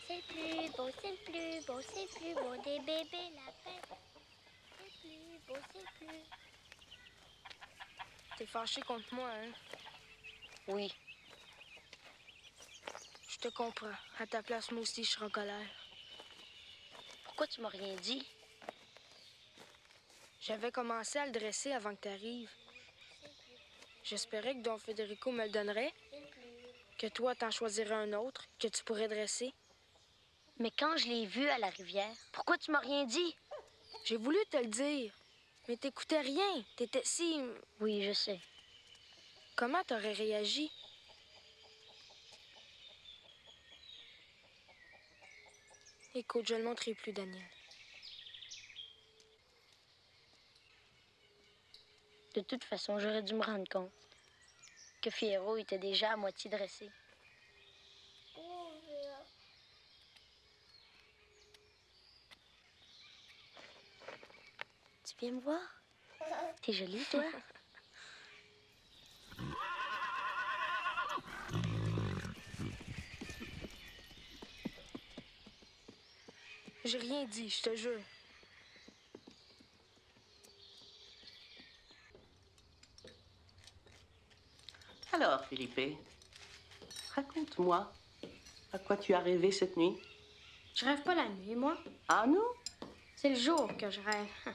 C'est plus beau, c'est plus beau, c'est plus beau des bébés lapins. C'est plus beau, c'est plus. T'es fâché contre moi, hein? Oui. Je te comprends. À ta place, moi aussi, je serais en colère. Pourquoi tu m'as rien dit? J'avais commencé à le dresser avant que tu arrives. J'espérais que Don Federico me le donnerait, que toi t'en choisirais un autre, que tu pourrais dresser. Mais quand je l'ai vu à la rivière, pourquoi tu m'as rien dit? J'ai voulu te le dire, mais t'écoutais rien. T'étais si... Oui, je sais. Comment t'aurais réagi? Écoute, je le montrerai plus, Daniel. De toute façon, j'aurais dû me rendre compte que Fierro était déjà à moitié dressé. Tu viens me voir? T'es jolie, toi? J'ai rien dit, je te jure. Alors, Philippe, raconte-moi, à quoi tu as rêvé cette nuit? Je rêve pas la nuit, moi. Ah non? C'est le jour que je rêve.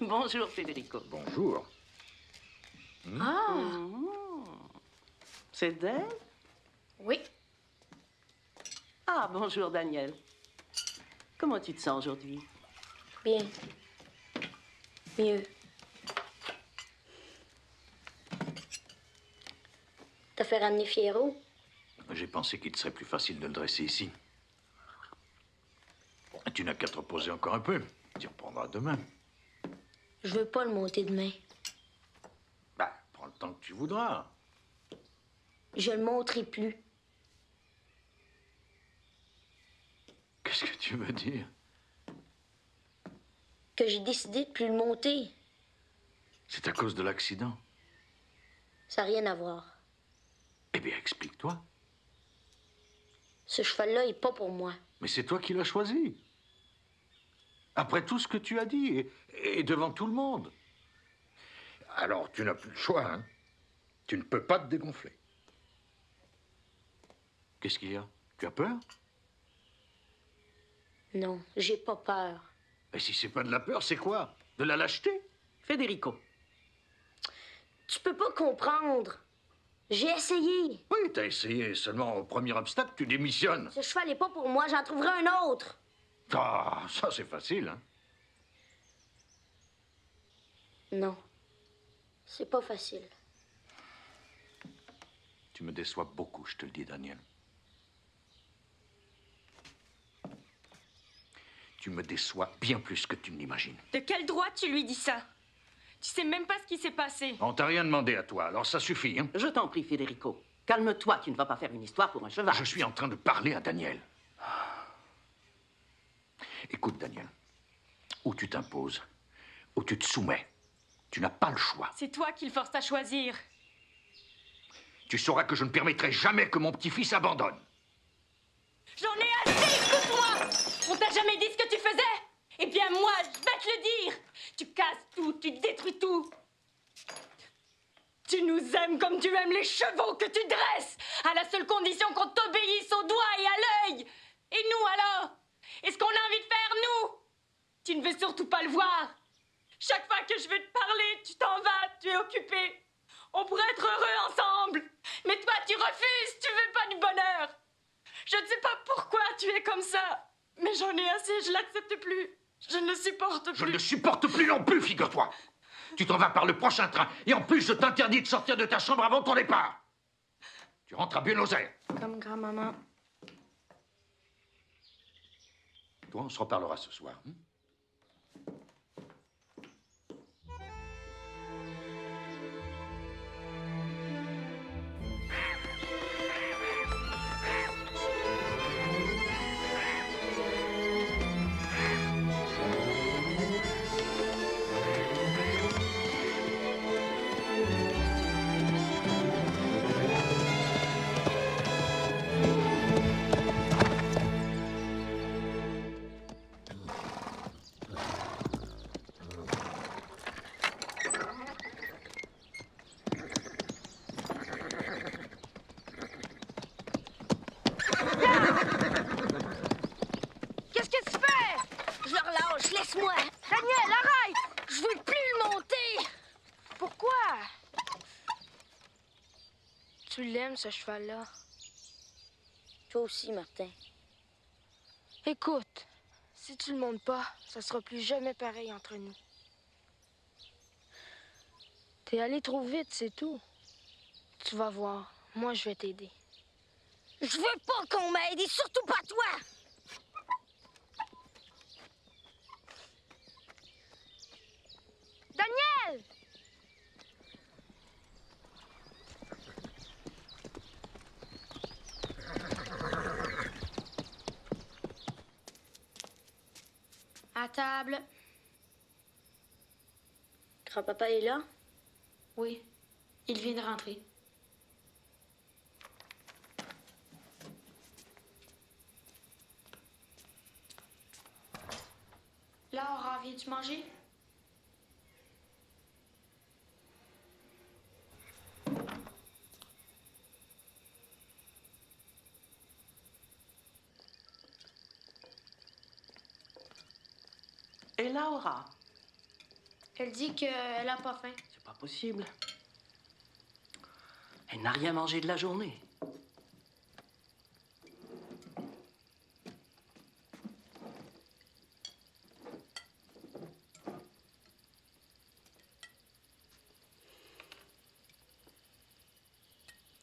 Bonjour, Federico. Bonjour. Ah! C'est d'elle? Oui. Ah, bonjour, Daniel. Comment tu te sens aujourd'hui? Bien. Mieux. T'as fait ramener Fierro? J'ai pensé qu'il te serait plus facile de le dresser ici. Tu n'as qu'à te reposer encore un peu. Tu reprendras demain. Je veux pas le monter demain. Bah, prends le temps que tu voudras. Je le monterai plus. Qu'est-ce que tu veux dire? Que j'ai décidé de plus le monter. C'est à cause de l'accident. Ça n'a rien à voir. Eh bien, explique-toi. Ce cheval-là est pas pour moi. Mais c'est toi qui l'as choisi. Après tout ce que tu as dit, et devant tout le monde. Alors, tu n'as plus le choix, hein? Tu ne peux pas te dégonfler. Qu'est-ce qu'il y a? Tu as peur? Non, j'ai pas peur. Et si c'est pas de la peur, c'est quoi? De la lâcheté? Federico. Tu peux pas comprendre. J'ai essayé. Oui, t'as essayé. Seulement, au premier obstacle, tu démissionnes. Ce cheval est pas pour moi, j'en trouverai un autre. Ah, ça, c'est facile, hein? Non, c'est pas facile. Tu me déçois beaucoup, je te le dis, Daniel. Tu me déçois bien plus que tu ne l'imagines. De quel droit tu lui dis ça? Tu sais même pas ce qui s'est passé. On t'a rien demandé à toi, alors ça suffit, hein? Je t'en prie, Federico. Calme-toi, tu ne vas pas faire une histoire pour un cheval. Je suis en train de parler à Daniel. Écoute, Daniel. Ou tu t'imposes, ou tu te soumets. Tu n'as pas le choix. C'est toi qui le forces à choisir. Tu sauras que je ne permettrai jamais que mon petit-fils abandonne. J'en ai assez, écoute-moi! On t'a jamais dit ce que tu faisais? Eh bien, moi, je vais te le dire! Tu casses tout, tu détruis tout. Tu nous aimes comme tu aimes les chevaux que tu dresses, à la seule condition qu'on t'obéisse au doigt et à l'œil. Et nous, alors? Est-ce qu'on a envie de faire, nous? Tu ne veux surtout pas le voir. Chaque fois que je veux te parler, tu t'en vas, tu es occupé. On pourrait être heureux ensemble. Mais toi, tu refuses, tu veux pas du bonheur. Je ne sais pas pourquoi tu es comme ça. Mais j'en ai assez, je l'accepte plus. Je ne le supporte plus. Je ne le supporte plus non plus, figure-toi. Tu t'en vas par le prochain train. Et en plus, je t'interdis de sortir de ta chambre avant ton départ. Tu rentres à Buenos Aires. Comme grand-maman. Toi, on se reparlera ce soir. Hein? l'aime, ce cheval-là. Toi aussi, Martin. Écoute, si tu le montes pas, ça sera plus jamais pareil entre nous. T'es allé trop vite, c'est tout. Tu vas voir, moi je vais t'aider. Je veux pas qu'on m'aide, et surtout pas toi! Daniel! À table. Grand-papa est là? Oui, il vient de rentrer. Laura, viens-tu manger? Et Laura? Elle dit qu'elle a pas faim. C'est pas possible. Elle n'a rien mangé de la journée.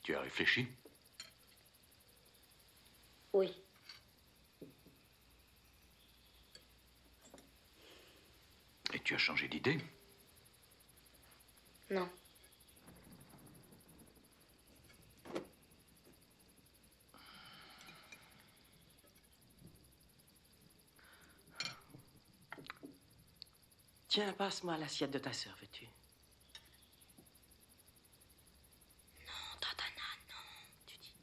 Tu as réfléchi? Oui. Et tu as changé d'idée? Non. Tiens, passe-moi l'assiette de ta sœur, veux-tu? Non, Tantana, non. Tu dis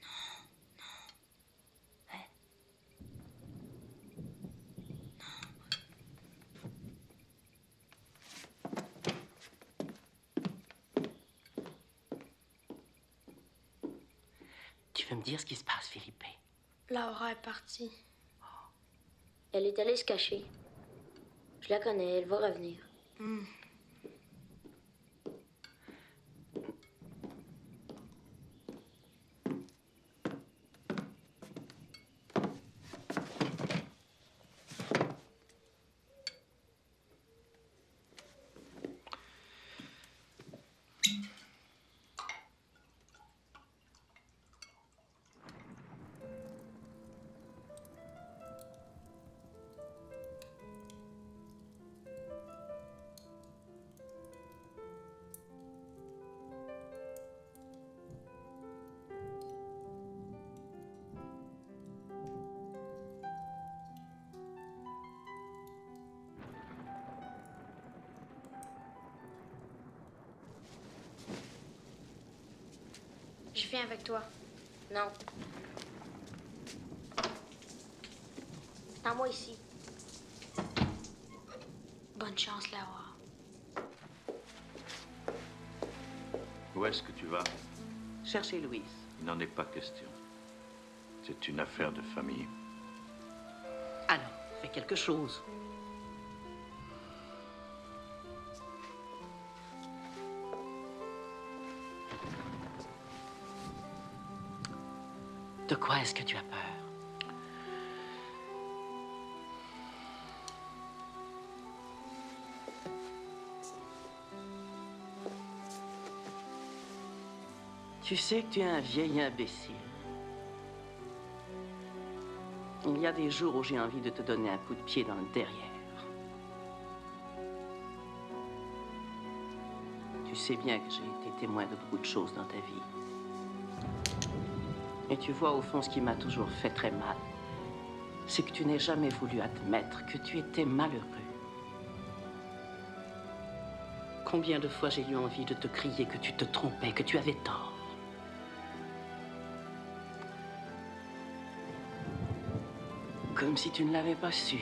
non, non. Hein? Tu veux me dire ce qui se passe, Philippe? Laura est partie. Elle est allée se cacher. Je la connais, elle va revenir. Je viens avec toi. Non. À moi ici. Bonne chance, Laura. Où est-ce que tu vas? Cherchez Louise. Il n'en est pas question. C'est une affaire de famille. Alors, fais quelque chose. De quoi est-ce que tu as peur? Tu sais que tu es un vieil imbécile. Il y a des jours où j'ai envie de te donner un coup de pied dans le derrière. Tu sais bien que j'ai été témoin de beaucoup de choses dans ta vie. Et tu vois, au fond, ce qui m'a toujours fait très mal, c'est que tu n'aies jamais voulu admettre que tu étais malheureux. Combien de fois j'ai eu envie de te crier que tu te trompais, que tu avais tort. Comme si tu ne l'avais pas su.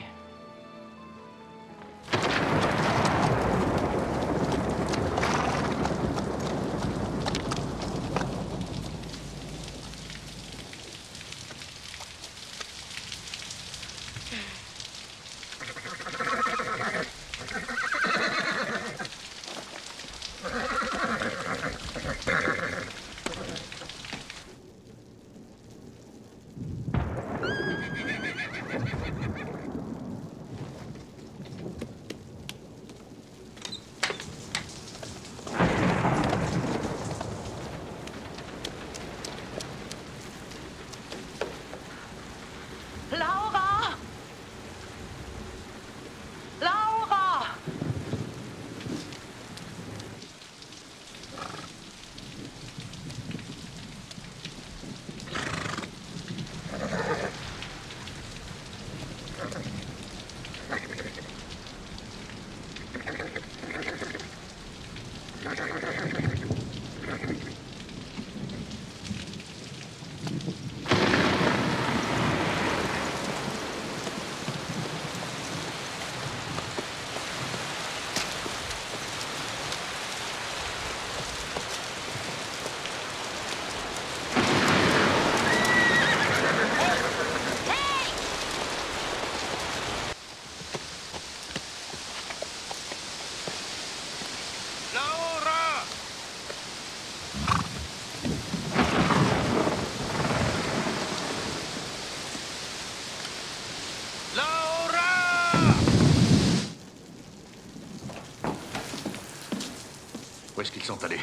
sont allés?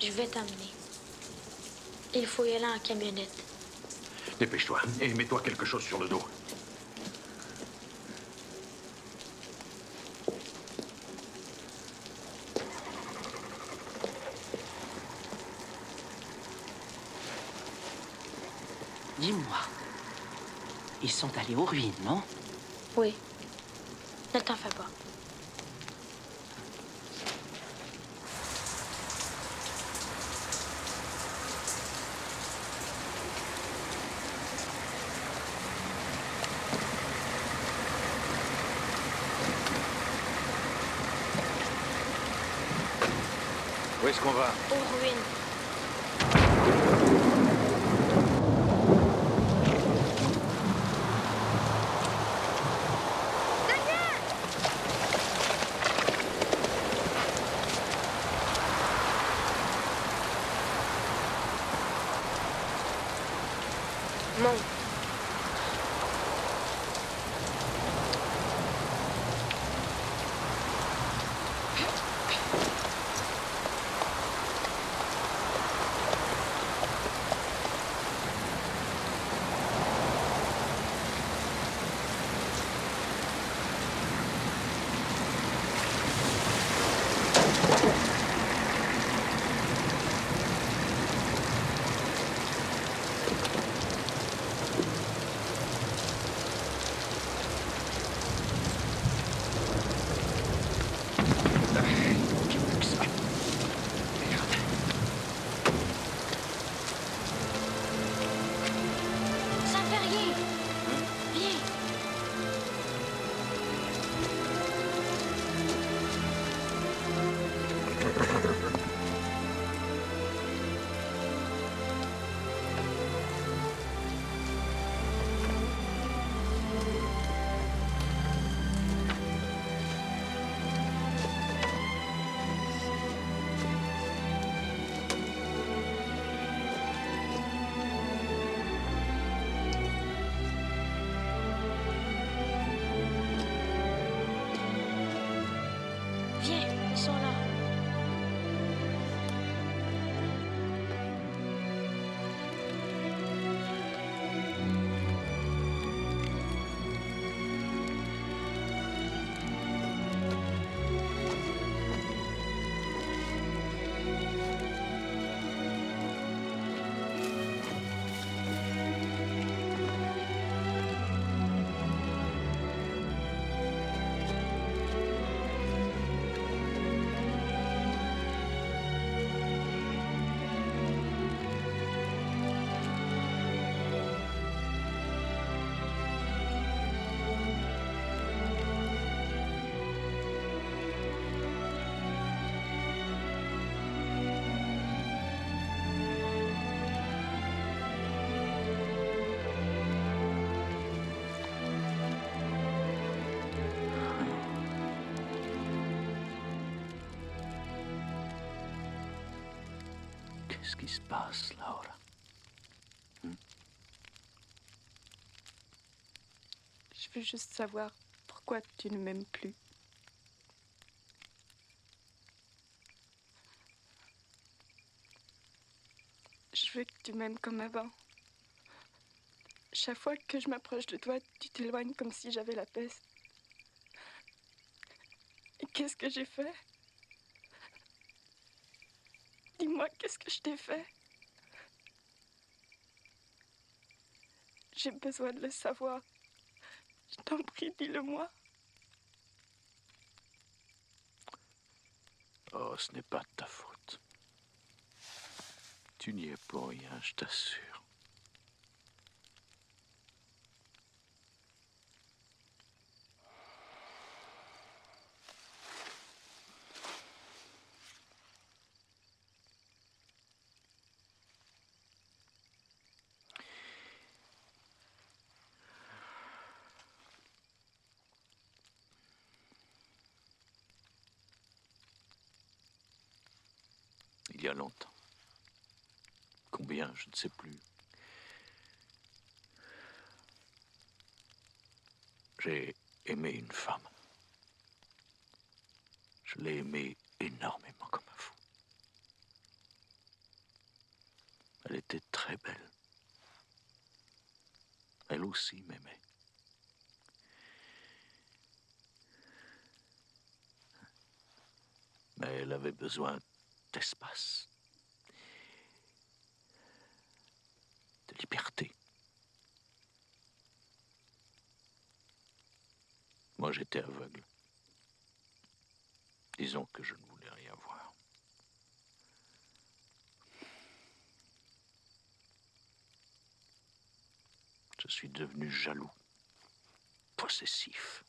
Je vais t'amener. Il faut y aller en camionnette. Dépêche-toi et mets-toi quelque chose sur le dos. Dis-moi, ils sont allés aux ruines, non? Oui. Ne t'en fais pas. Où est-ce qu'on va? Aux ruines. Monte. Ça ne fait rien. Viens. Viens, ils sont là. Qu'est-ce qui se passe, Laura? Je veux juste savoir pourquoi tu ne m'aimes plus. Je veux que tu m'aimes comme avant. Chaque fois que je m'approche de toi, tu t'éloignes comme si j'avais la peste. Et qu'est-ce que j'ai fait? Dis-moi, qu'est-ce que je t'ai fait? J'ai besoin de le savoir. Je t'en prie, dis-le-moi. Oh, ce n'est pas de ta faute. Tu n'y es pour rien, je t'assure. Il y a longtemps. Combien, je ne sais plus. J'ai aimé une femme. Je l'ai aimée énormément comme un fou. elle aussi m'aimait. Mais elle avait besoin d'espace, de liberté. Moi, j'étais aveugle. Disons que je ne voulais rien voir. Je suis devenu jaloux, possessif.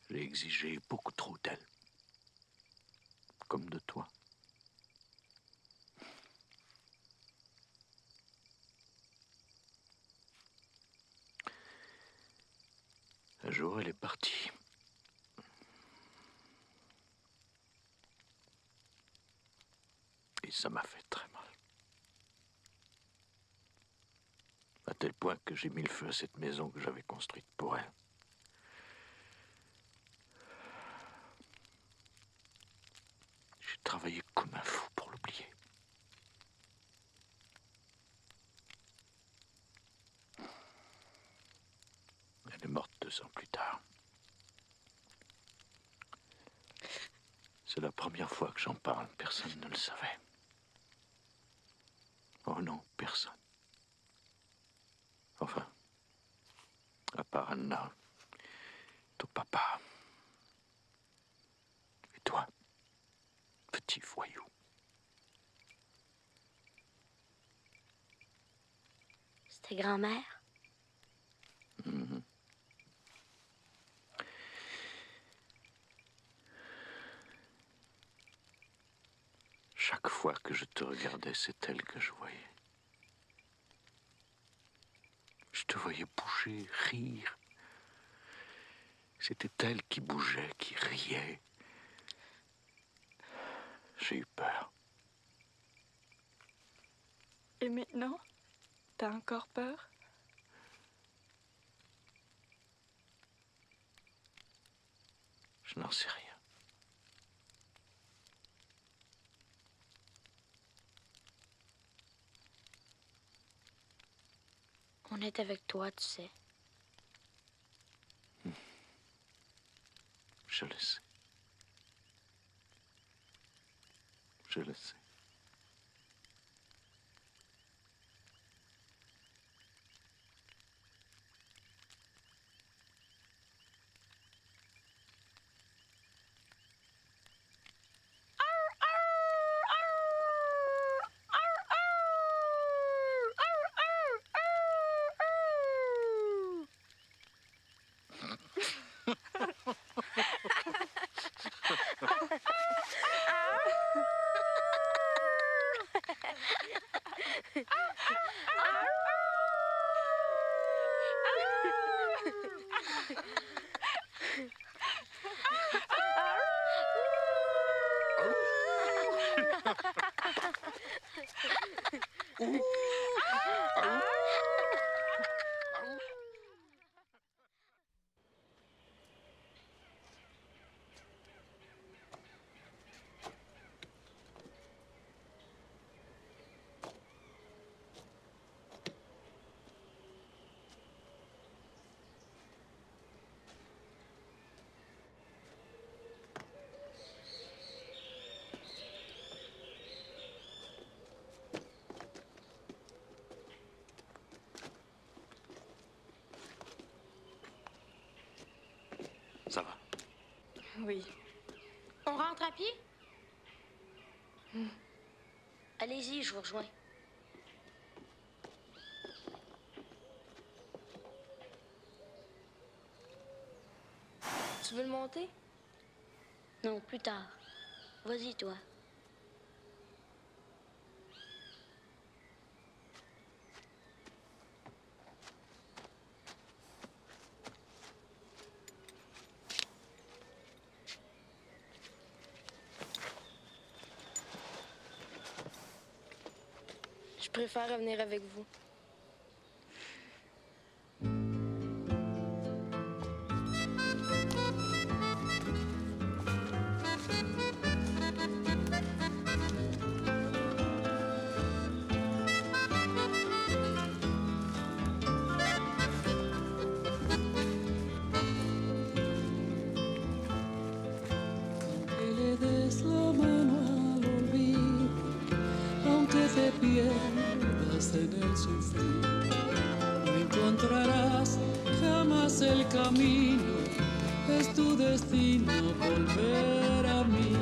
J'ai exigé beaucoup trop d'elle, comme de toi. Un jour, elle est partie. Et ça m'a fait très mal. À tel point que j'ai mis le feu à cette maison que j'avais construite pour elle. J'ai travaillé comme un fou pour l'oublier. Elle est morte 2 ans plus tard. C'est la première fois que j'en parle. Personne ne le savait. Oh non, personne. Enfin, à part Anna, ton papa. Et toi, petit voyou. C'était grand-mère? Mhm. Chaque fois que je te regardais, c'est elle que je voyais. Je te voyais bouger, rire. C'était elle qui bougeait, qui riait. J'ai eu peur. Et maintenant, t'as encore peur? Je n'en sais rien. On est avec toi, tu sais. Je le sais. Je le sais. Ça va. Oui. On rentre à pied? Allez-y, je vous rejoins. Tu veux le monter? Non, plus tard. Vas-y, toi. Je préfère revenir avec vous. pierdas en el sufrir. No encontrarás jamás el camino, es tu destino volver a mí.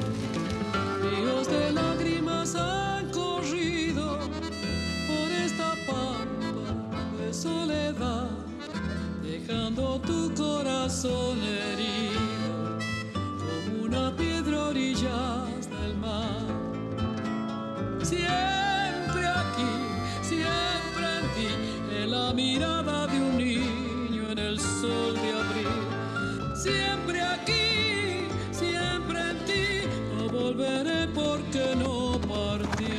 Ríos de lágrimas han corrido por esta pampa de soledad, dejando tu corazón herido como una piedra a orillas del mar. Siempre aquí, siempre en ti, en la mirada de un niño en el sol de abril. Siempre aquí, siempre en ti, no volveré porque no partí.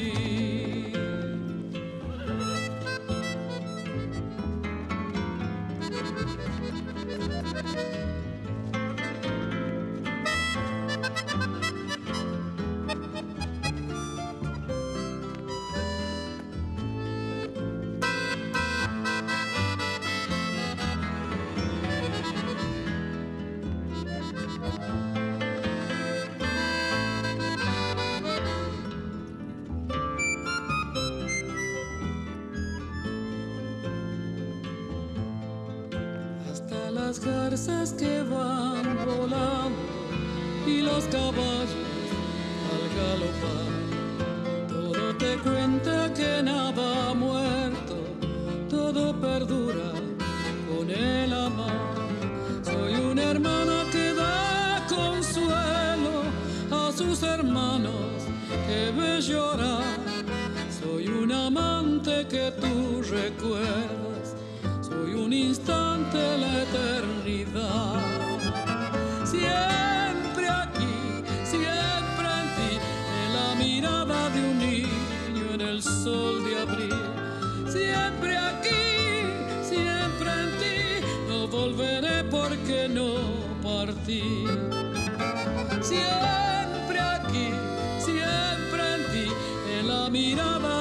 Las garzas que van volando y los caballos al galopar, todo te cuenta que nada ha muerto, todo perdura con el amor. Soy una hermana que da consuelo a sus hermanos que ve llorar. Soy un amante que tú recuerdas, soy un instante de la eternidad. Siempre aquí, siempre en ti, en la mirada de un niño en el sol de abril. Siempre aquí, siempre en ti, no volveré porque no partí. Siempre aquí, siempre en ti, en la mirada